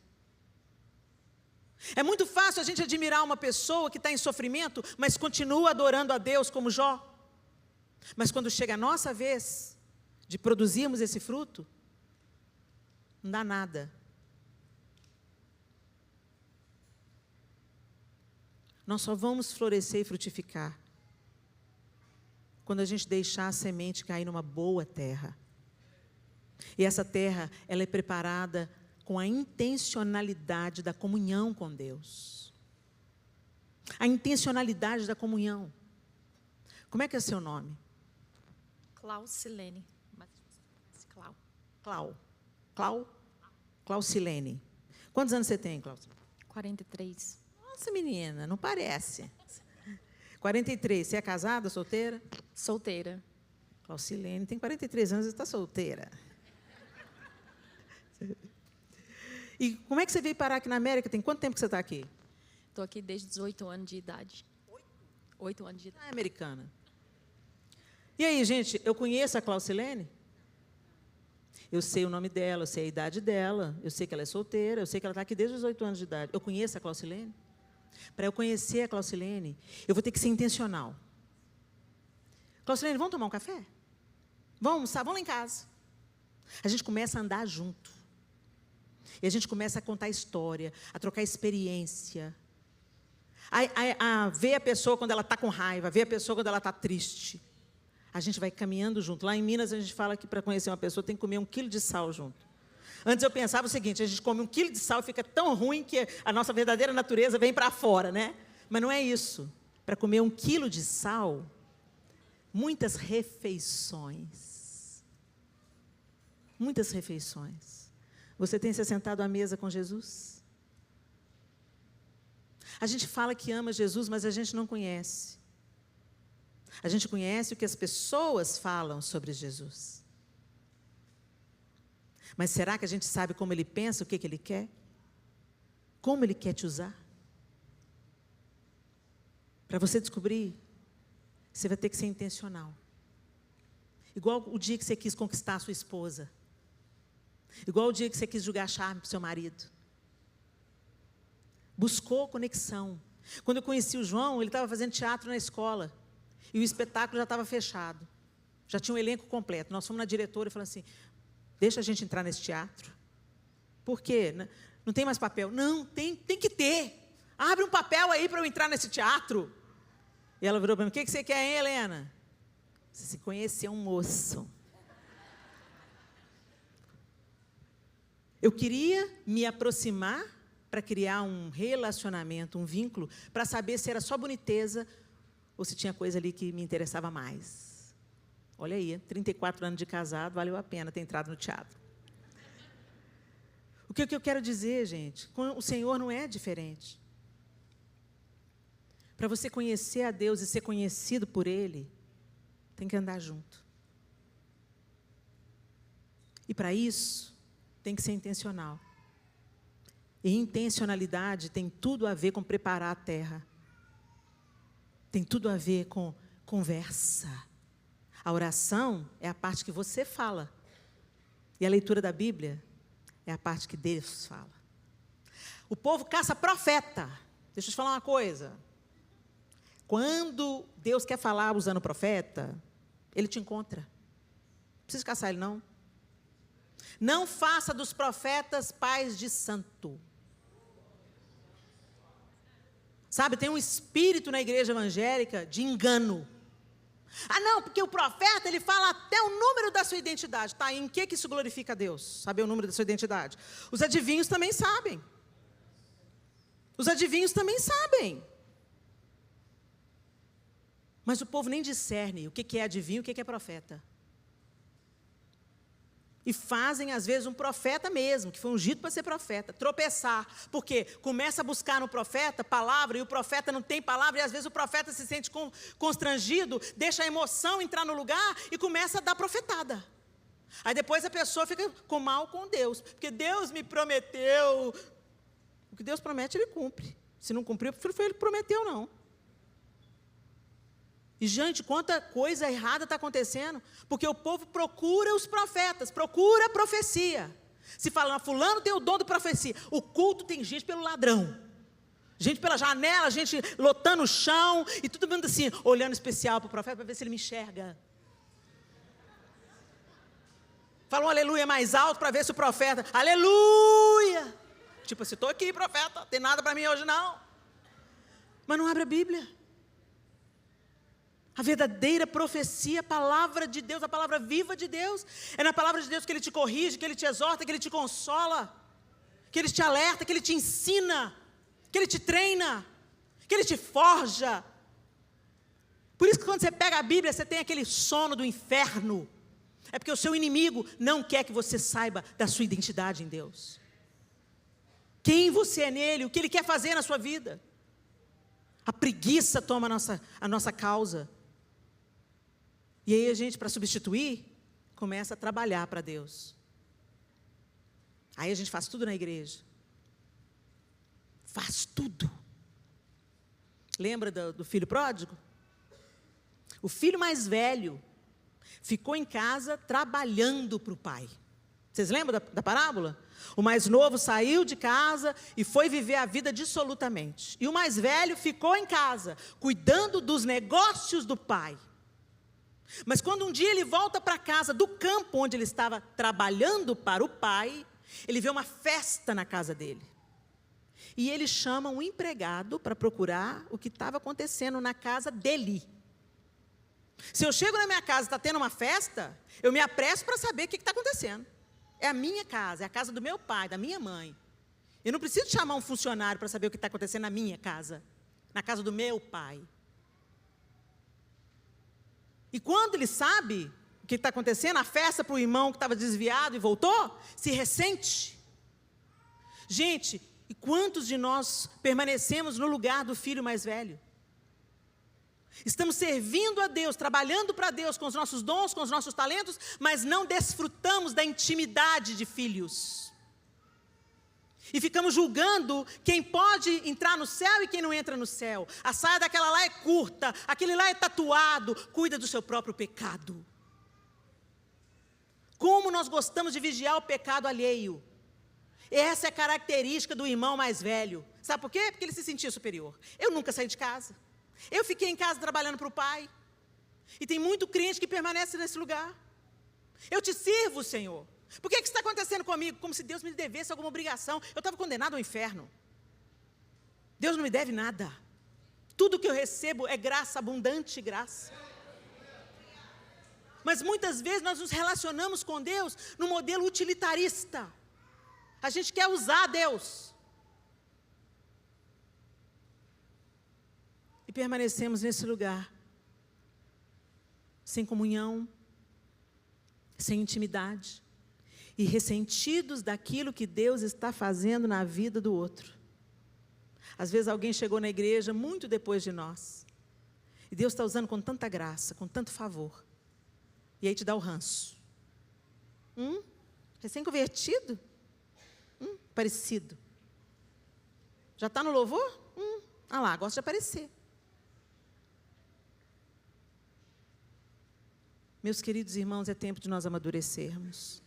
É muito fácil a gente admirar uma pessoa que está em sofrimento, mas continua adorando a Deus como Jó. Mas quando chega a nossa vez de produzirmos esse fruto, não dá nada. Nós só vamos florescer e frutificar quando a gente deixar a semente cair numa boa terra. E essa terra, ela é preparada com a intencionalidade da comunhão com Deus. A intencionalidade da comunhão. Como é que é seu nome? Clausilene. Clausilene. Quantos anos você tem, Cláudia? 43. Nossa, menina, não parece. 43. Você é casada, solteira? Solteira. Clausilene tem 43 anos e está solteira. E como é que você veio parar aqui na América? Tem quanto tempo que você está aqui? Estou aqui desde 18 anos de idade. 8 anos de idade. Ah, é americana. E aí, gente, eu conheço a Clausilene? Eu sei o nome dela, eu sei a idade dela, eu sei que ela é solteira, eu sei que ela está aqui desde os 18 anos de idade. Eu conheço a Clausilene? Para eu conhecer a Clausilene, eu vou ter que ser intencional. Clausilene, vamos tomar um café? Vamos almoçar? Vamos lá em casa. A gente começa a andar junto. E a gente começa a contar história, a trocar experiência. A ver a pessoa quando ela está com raiva, a ver a pessoa quando ela está triste. A gente vai caminhando junto. Lá em Minas, a gente fala que para conhecer uma pessoa tem que comer 1 quilo de sal junto. Antes eu pensava o seguinte, a gente come 1 quilo de sal e fica tão ruim que a nossa verdadeira natureza vem para fora, né? Mas não é isso. Para comer 1 quilo de sal, muitas refeições. Muitas refeições. Você tem se sentado à mesa com Jesus? A gente fala que ama Jesus, mas a gente não conhece. A gente conhece o que as pessoas falam sobre Jesus. Mas será que a gente sabe como Ele pensa, o que Ele quer? Como Ele quer te usar? Para você descobrir, você vai ter que ser intencional. Igual o dia que você quis conquistar a sua esposa. Igual o dia que você quis jogar charme para o seu marido. Buscou conexão. Quando eu conheci o João, ele estava fazendo teatro na escola. E o espetáculo já estava fechado. Já tinha um elenco completo. Nós fomos na diretora e falamos assim, deixa a gente entrar nesse teatro. Por quê? Não tem mais papel. Não, tem que ter. Abre um papel aí para eu entrar nesse teatro. E ela virou para mim, o que você quer, hein, Helena? Você se conhecer um moço. Eu queria me aproximar para criar um relacionamento, um vínculo, para saber se era só boniteza ou se tinha coisa ali que me interessava mais. Olha aí, 34 anos de casado, valeu a pena ter entrado no teatro. O que eu quero dizer, gente? Com o Senhor não é diferente. Para você conhecer a Deus e ser conhecido por Ele, tem que andar junto. E para isso, tem que ser intencional. E intencionalidade tem tudo a ver com preparar a terra. Tem tudo a ver com conversa. A oração é a parte que você fala. E a leitura da Bíblia é a parte que Deus fala. O povo caça profeta. Deixa eu te falar uma coisa. Quando Deus quer falar usando o profeta, Ele te encontra. Não precisa caçar ele, não. Não faça dos profetas pais de santo. Sabe, tem um espírito na igreja evangélica de engano. Ah, não, porque o profeta, ele fala até o número da sua identidade. Tá, em que isso glorifica a Deus? Saber o número da sua identidade. Os adivinhos também sabem. Os adivinhos também sabem. Mas o povo nem discerne o que é adivinho e o que é profeta. E fazem, às vezes, um profeta mesmo, que foi ungido para ser profeta, tropeçar. Porque começa a buscar no profeta palavra, e o profeta não tem palavra, e às vezes o profeta se sente constrangido, deixa a emoção entrar no lugar e começa a dar profetada. Aí depois a pessoa fica com mal com Deus, porque Deus me prometeu. O que Deus promete, Ele cumpre. Se não cumpriu, foi Ele que prometeu, não. E, gente, quanta coisa errada está acontecendo, porque o povo procura os profetas, procura a profecia. Se fala, fulano tem o dom de profecia. O culto tem gente pelo ladrão. Gente pela janela, gente lotando o chão, e todo mundo assim, olhando especial para o profeta, para ver se ele me enxerga. Fala um aleluia mais alto para ver se o profeta, aleluia! Tipo assim, estou aqui, profeta, não tem nada para mim hoje não. Mas não abre a Bíblia. A verdadeira profecia, a palavra de Deus, a palavra viva de Deus. É na palavra de Deus que Ele te corrige, que Ele te exorta, que Ele te consola, que Ele te alerta, que Ele te ensina, que Ele te treina, que Ele te forja. Por isso que quando você pega a Bíblia, você tem aquele sono do inferno. É porque o seu inimigo não quer que você saiba da sua identidade em Deus. Quem você é nele, o que Ele quer fazer na sua vida. A preguiça toma a nossa causa. E aí a gente, para substituir, começa a trabalhar para Deus. Aí a gente faz tudo na igreja. Faz tudo. Lembra do filho pródigo? O filho mais velho ficou em casa trabalhando para o pai. Vocês lembram da parábola? O mais novo saiu de casa e foi viver a vida dissolutamente. E o mais velho ficou em casa, cuidando dos negócios do pai. Mas quando um dia ele volta para casa do campo onde ele estava trabalhando para o pai, ele vê uma festa na casa dele. E ele chama um empregado para procurar o que estava acontecendo na casa dele. Se eu chego na minha casa e está tendo uma festa, eu me apresso para saber o que está acontecendo. É a minha casa, é a casa do meu pai, da minha mãe. Eu não preciso chamar um funcionário para saber o que está acontecendo na minha casa, na casa do meu pai. E quando ele sabe o que está acontecendo, a festa para o irmão que estava desviado e voltou, se ressente. Gente, e quantos de nós permanecemos no lugar do filho mais velho? Estamos servindo a Deus, trabalhando para Deus com os nossos dons, com os nossos talentos, mas não desfrutamos da intimidade de filhos. E ficamos julgando quem pode entrar no céu e quem não entra no céu. A saia daquela lá é curta, aquele lá é tatuado, cuida do seu próprio pecado. Como nós gostamos de vigiar o pecado alheio. Essa é a característica do irmão mais velho. Sabe por quê? Porque ele se sentia superior. Eu nunca saí de casa. Eu fiquei em casa trabalhando para o Pai. E tem muito crente que permanece nesse lugar. Eu te sirvo, Senhor. Por que isso está acontecendo comigo? Como se Deus me devesse alguma obrigação. Eu estava condenado ao inferno. Deus não me deve nada. Tudo que eu recebo é graça, abundante graça. Mas muitas vezes nós nos relacionamos com Deus no modelo utilitarista. A gente quer usar Deus. E permanecemos nesse lugar. Sem comunhão, sem intimidade. E ressentidos daquilo que Deus está fazendo na vida do outro. Às vezes alguém chegou na igreja muito depois de nós. E Deus está usando com tanta graça, com tanto favor. E aí te dá o ranço. Recém-convertido? Parecido. Já está no louvor? Ah lá, gosta de aparecer. Meus queridos irmãos, é tempo de nós amadurecermos.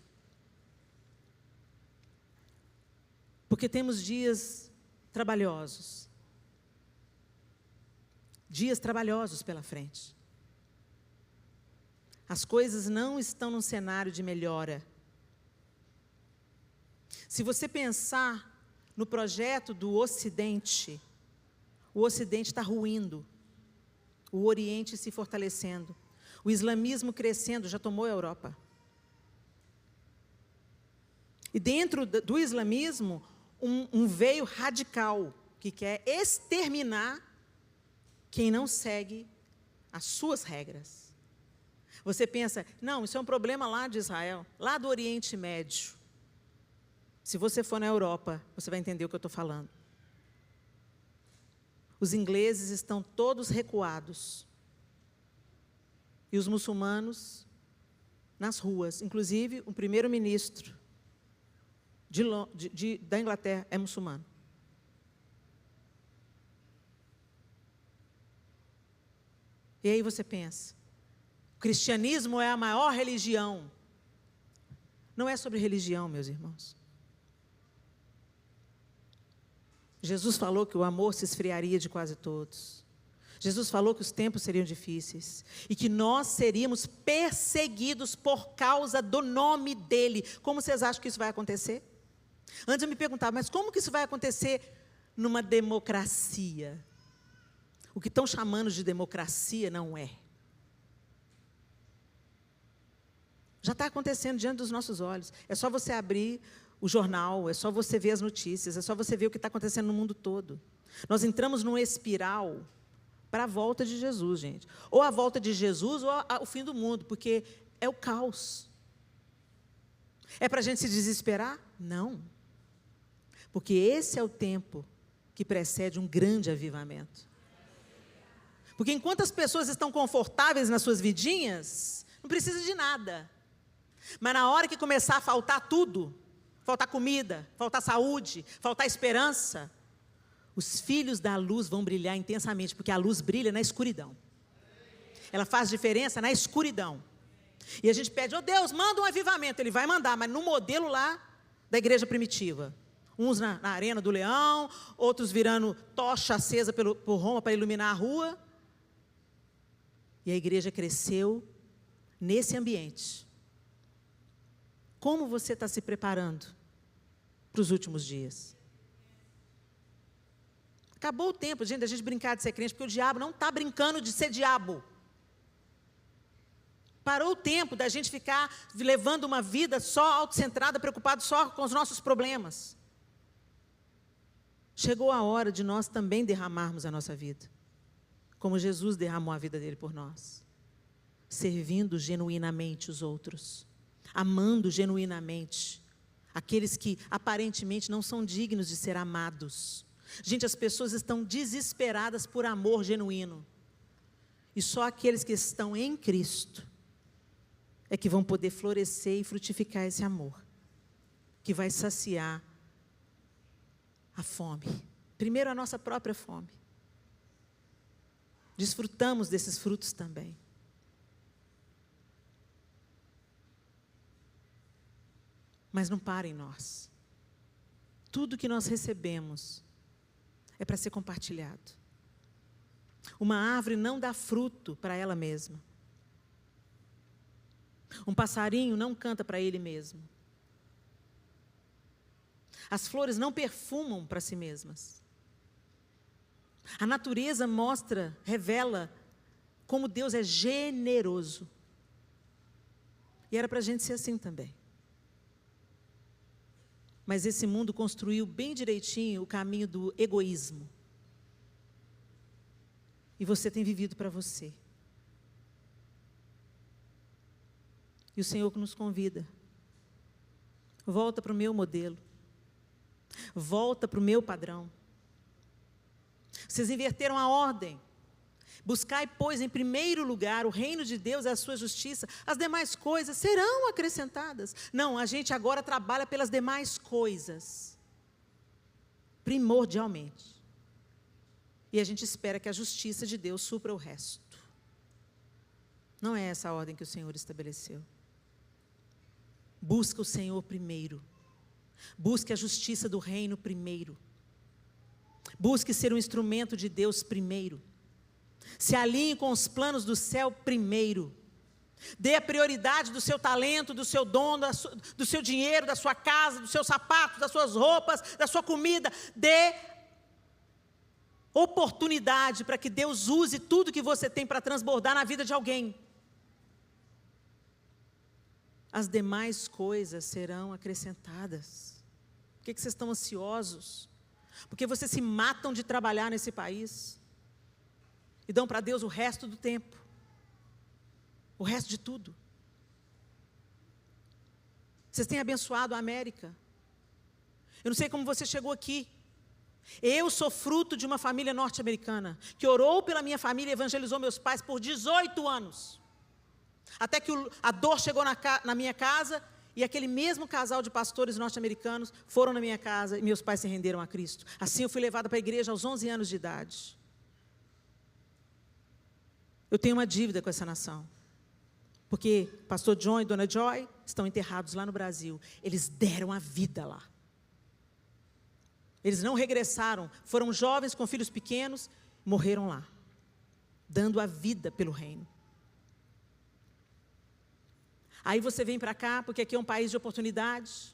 Porque temos dias trabalhosos. Dias trabalhosos pela frente. As coisas não estão num cenário de melhora. Se você pensar no projeto do Ocidente, o Ocidente está ruindo, o Oriente se fortalecendo, o islamismo crescendo, já tomou a Europa. E dentro do islamismo, um veio radical, que quer exterminar quem não segue as suas regras. Você pensa, não, isso é um problema lá de Israel, lá do Oriente Médio. Se você for na Europa, você vai entender o que eu estou falando. Os ingleses estão todos recuados. E os muçulmanos nas ruas. Inclusive, o primeiro-ministro da Inglaterra é muçulmano. E aí você pensa, o cristianismo é a maior religião. Não é sobre religião, meus irmãos. Jesus falou que o amor se esfriaria de quase todos. Jesus falou que os tempos seriam difíceis e que nós seríamos perseguidos por causa do nome dele. Como vocês acham que isso vai acontecer? Antes eu me perguntava, mas como que isso vai acontecer numa democracia? O que estão chamando de democracia não é. Já está acontecendo diante dos nossos olhos. É só você abrir o jornal, é só você ver as notícias, é só você ver o que está acontecendo no mundo todo. Nós entramos numa espiral para a volta de Jesus, gente. Ou a volta de Jesus ou o fim do mundo, porque é o caos. É para a gente se desesperar? Não. Porque esse é o tempo que precede um grande avivamento. Porque enquanto as pessoas estão confortáveis nas suas vidinhas, não precisa de nada. Mas na hora que começar a faltar tudo, faltar comida, faltar saúde, faltar esperança, os filhos da luz vão brilhar intensamente, porque a luz brilha na escuridão. Ela faz diferença na escuridão. E a gente pede, oh Deus, manda um avivamento. Ele vai mandar, mas no modelo lá da igreja primitiva. Uns na Arena do Leão, outros virando tocha acesa por Roma para iluminar a rua. E a igreja cresceu nesse ambiente. Como você está se preparando para os últimos dias? Acabou o tempo, gente, da gente brincar de ser crente, porque o diabo não está brincando de ser diabo. Parou o tempo da gente ficar levando uma vida só autocentrada, preocupado só com os nossos problemas. Chegou a hora de nós também derramarmos a nossa vida, como Jesus derramou a vida dele por nós, servindo genuinamente os outros, amando genuinamente aqueles que aparentemente não são dignos de ser amados. Gente, as pessoas estão desesperadas por amor genuíno. E só aqueles que estão em Cristo é que vão poder florescer e frutificar esse amor, que vai saciar a fome. Primeiro a nossa própria fome. Desfrutamos desses frutos também. Mas não para em nós. Tudo que nós recebemos é para ser compartilhado. Uma árvore não dá fruto para ela mesma. Um passarinho não canta para ele mesmo. As flores não perfumam para si mesmas. A natureza mostra, revela como Deus é generoso. E era para a gente ser assim também. Mas esse mundo construiu bem direitinho o caminho do egoísmo. E você tem vivido para você. E o Senhor nos convida. Volta para o meu modelo. Volta para o meu padrão. Vocês inverteram a ordem. Buscai, pois, em primeiro lugar o reino de Deus e a sua justiça. As demais coisas serão acrescentadas. Não, a gente agora trabalha pelas demais coisas. Primordialmente. E a gente espera que a justiça de Deus supra o resto. Não é essa a ordem que o Senhor estabeleceu. Busca o Senhor primeiro. Busque a justiça do reino primeiro. Busque ser um instrumento de Deus primeiro. Se alinhe com os planos do céu primeiro. Dê a prioridade do seu talento, do seu dom, do seu dinheiro, da sua casa, dos seus sapatos, das suas roupas, da sua comida. Dê oportunidade para que Deus use tudo que você tem para transbordar na vida de alguém. As demais coisas serão acrescentadas. Por que vocês estão ansiosos? Porque vocês se matam de trabalhar nesse país e dão para Deus o resto do tempo, o resto de tudo. Vocês têm abençoado a América. Eu não sei como você chegou aqui. Eu sou fruto de uma família norte-americana que orou pela minha família e evangelizou meus pais por 18 anos. Até que a dor chegou na minha casa e aquele mesmo casal de pastores norte-americanos foram na minha casa e meus pais se renderam a Cristo. Assim eu fui levada para a igreja aos 11 anos de idade. Eu tenho uma dívida com essa nação. Porque pastor John e dona Joy estão enterrados lá no Brasil. Eles deram a vida lá. Eles não regressaram, foram jovens com filhos pequenos, morreram lá, dando a vida pelo reino. Aí você vem para cá, porque aqui é um país de oportunidades,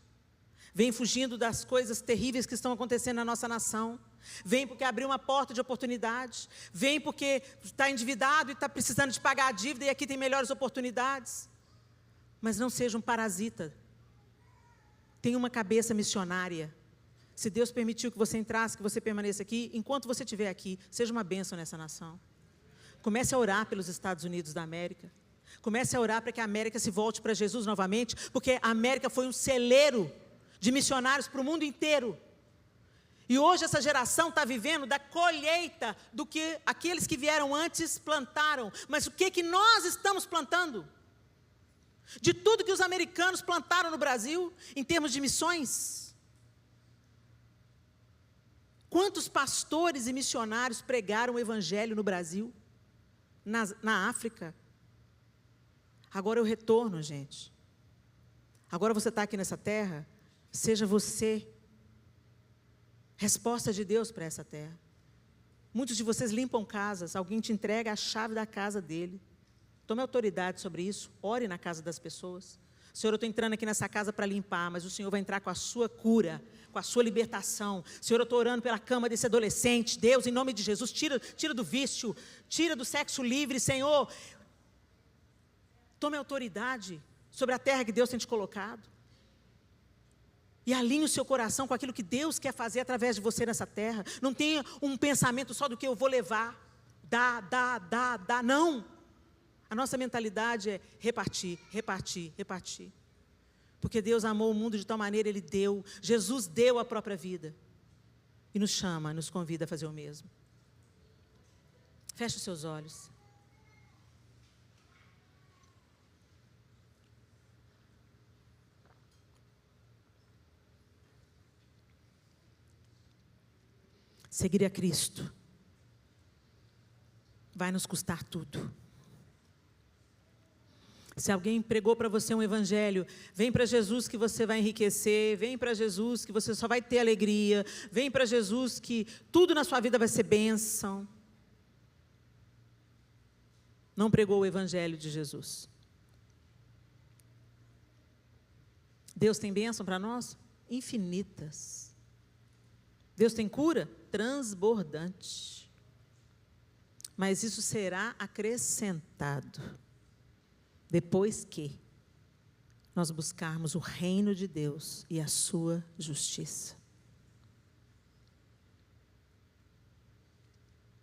vem fugindo das coisas terríveis que estão acontecendo na nossa nação, vem porque abriu uma porta de oportunidade, vem porque está endividado e está precisando de pagar a dívida e aqui tem melhores oportunidades. Mas não seja um parasita, tenha uma cabeça missionária. Se Deus permitiu que você entrasse, que você permaneça aqui, enquanto você estiver aqui, seja uma bênção nessa nação. Comece a orar pelos Estados Unidos da América. Comece a orar para que a América se volte para Jesus novamente, porque a América foi um celeiro de missionários para o mundo inteiro. E hoje essa geração está vivendo da colheita do que aqueles que vieram antes plantaram. Mas o que nós estamos plantando? De tudo que os americanos plantaram no Brasil, em termos de missões. Quantos pastores e missionários pregaram o evangelho no Brasil? Na África? Agora eu retorno, gente. Agora você está aqui nessa terra, seja você resposta de Deus para essa terra. Muitos de vocês limpam casas, alguém te entrega a chave da casa dele. Tome autoridade sobre isso, ore na casa das pessoas. Senhor, eu estou entrando aqui nessa casa para limpar, mas o Senhor vai entrar com a sua cura, com a sua libertação. Senhor, eu estou orando pela cama desse adolescente. Deus, em nome de Jesus, tira do vício, tira do sexo livre, Senhor. Tome autoridade sobre a terra que Deus tem te colocado. E alinhe o seu coração com aquilo que Deus quer fazer através de você nessa terra. Não tenha um pensamento só do que eu vou levar. Dá, não. A nossa mentalidade é repartir, repartir, repartir. Porque Deus amou o mundo de tal maneira, Ele deu. Jesus deu a própria vida. E nos chama, nos convida a fazer o mesmo. Feche os seus olhos. Seguir a Cristo vai nos custar tudo. Se alguém pregou para você um evangelho, vem para Jesus que você vai enriquecer, vem para Jesus que você só vai ter alegria, vem para Jesus que tudo na sua vida vai ser bênção. Não pregou o evangelho de Jesus. Deus tem bênção para nós? Infinitas. Deus tem cura? Transbordante. Mas isso será acrescentado depois que nós buscarmos o reino de Deus e a sua justiça.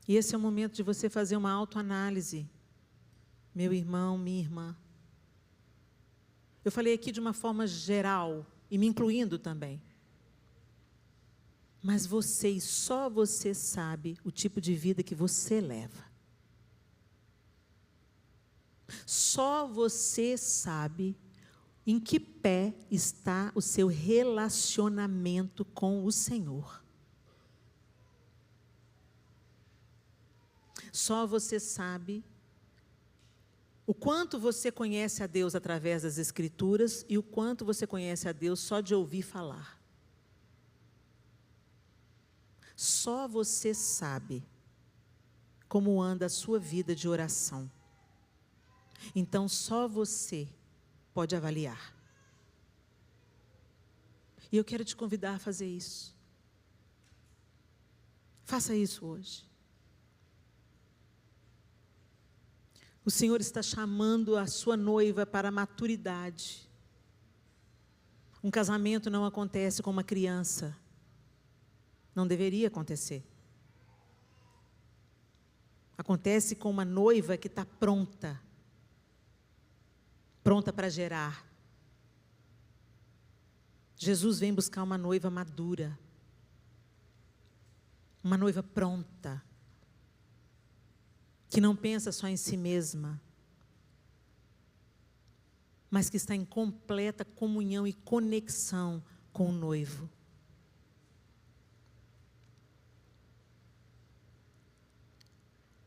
E esse é o momento de você fazer uma autoanálise, meu irmão, minha irmã. Eu falei aqui de uma forma geral, e me incluindo também. Mas você, e só você sabe o tipo de vida que você leva. Só você sabe em que pé está o seu relacionamento com o Senhor. Só você sabe o quanto você conhece a Deus através das Escrituras e o quanto você conhece a Deus só de ouvir falar. Só você sabe como anda a sua vida de oração. Então, só você pode avaliar. E eu quero te convidar a fazer isso. Faça isso hoje. O Senhor está chamando a sua noiva para a maturidade. Um casamento não acontece com uma criança. Não deveria acontecer. Acontece com uma noiva que está pronta. Pronta para gerar. Jesus vem buscar uma noiva madura. Uma noiva pronta. Que não pensa só em si mesma, mas que está em completa comunhão e conexão com o noivo.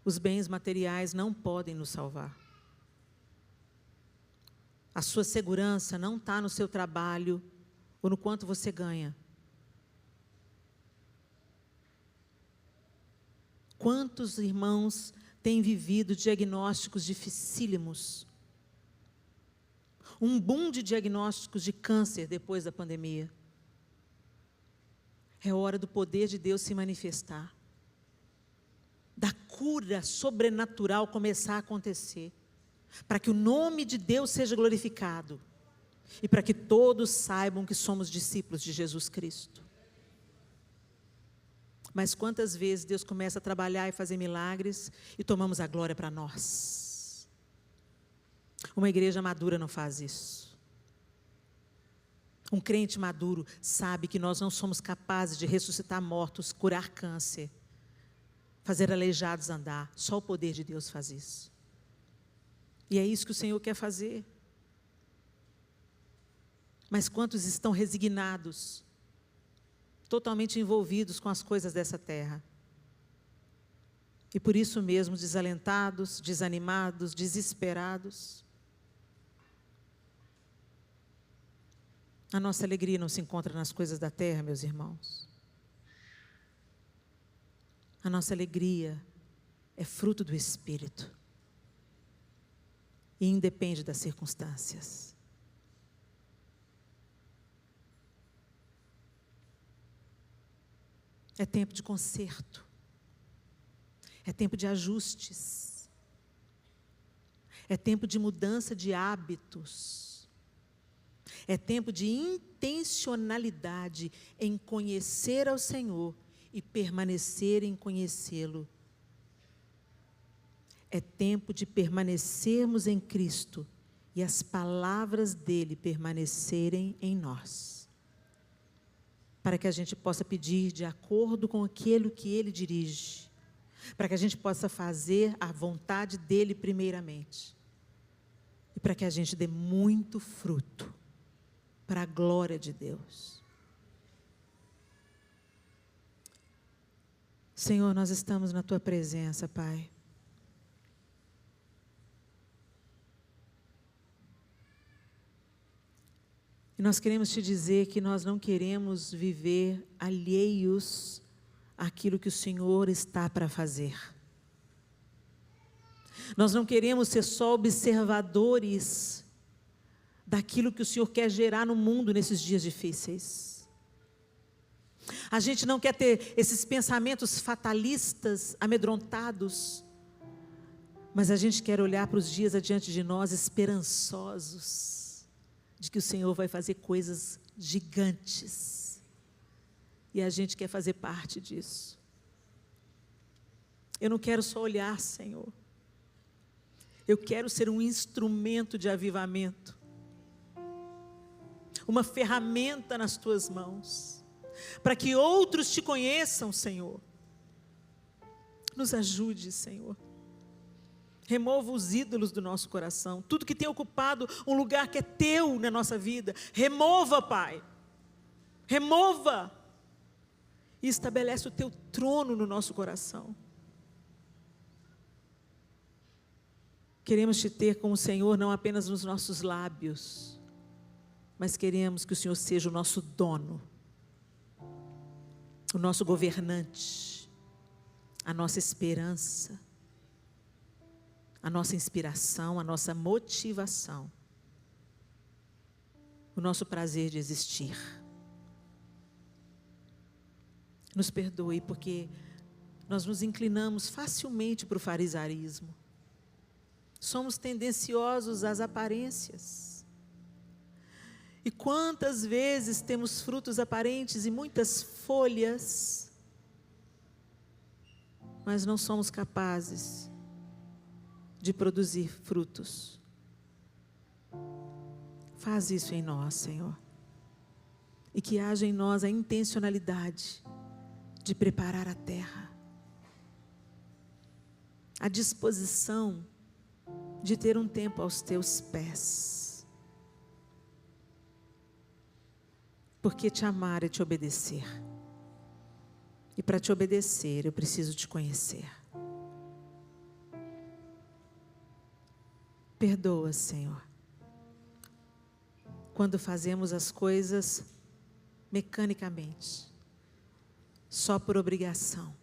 Os bens materiais não podem nos salvar. A sua segurança não está no seu trabalho ou no quanto você ganha. Quantos irmãos têm vivido diagnósticos dificílimos? Um boom de diagnósticos de câncer depois da pandemia. É hora do poder de Deus se manifestar. Da cura sobrenatural começar a acontecer. Para que o nome de Deus seja glorificado. E para que todos saibam que somos discípulos de Jesus Cristo. Mas quantas vezes Deus começa a trabalhar e fazer milagres e tomamos a glória para nós? Uma igreja madura não faz isso. Um crente maduro sabe que nós não somos capazes de ressuscitar mortos, curar câncer, fazer aleijados andar. Só o poder de Deus faz isso. E é isso que o Senhor quer fazer. Mas quantos estão resignados? Totalmente envolvidos com as coisas dessa terra. E por isso mesmo desalentados, desanimados, desesperados. A nossa alegria não se encontra nas coisas da terra, meus irmãos. A nossa alegria é fruto do Espírito. E independe das circunstâncias. É tempo de conserto. É tempo de ajustes. É tempo de mudança de hábitos. É tempo de intencionalidade em conhecer ao Senhor e permanecer em conhecê-lo. É tempo de permanecermos em Cristo e as palavras dele permanecerem em nós. Para que a gente possa pedir de acordo com aquilo que ele dirige. Para que a gente possa fazer a vontade dele primeiramente. E para que a gente dê muito fruto para a glória de Deus. Senhor, nós estamos na tua presença, Pai. Nós queremos te dizer que nós não queremos viver alheios àquilo que o Senhor está para fazer. Nós não queremos ser só observadores daquilo que o Senhor quer gerar no mundo nesses dias difíceis. A gente não quer ter esses pensamentos fatalistas, amedrontados, mas a gente quer olhar para os dias adiante de nós esperançosos, de que o Senhor vai fazer coisas gigantes, e a gente quer fazer parte disso. Eu não quero só olhar, Senhor, eu quero ser um instrumento de avivamento, uma ferramenta nas tuas mãos, para que outros te conheçam, Senhor. Nos ajude, Senhor. Remova os ídolos do nosso coração, tudo que tem ocupado um lugar que é teu na nossa vida, remova, Pai, remova, e estabelece o teu trono no nosso coração. Queremos te ter como Senhor não apenas nos nossos lábios, mas queremos que o Senhor seja o nosso dono, o nosso governante, a nossa esperança, a nossa inspiração, a nossa motivação, o nosso prazer de existir. Nos perdoe, porque nós nos inclinamos facilmente para o farisaísmo. Somos tendenciosos às aparências. E quantas vezes temos frutos aparentes e muitas folhas, mas não somos capazes de produzir frutos. Faz isso em nós, Senhor, e que haja em nós a intencionalidade de preparar a terra, a disposição de ter um tempo aos teus pés, porque te amar é te obedecer, e para te obedecer eu preciso te conhecer. Perdoa, Senhor, quando fazemos as coisas mecanicamente, só por obrigação.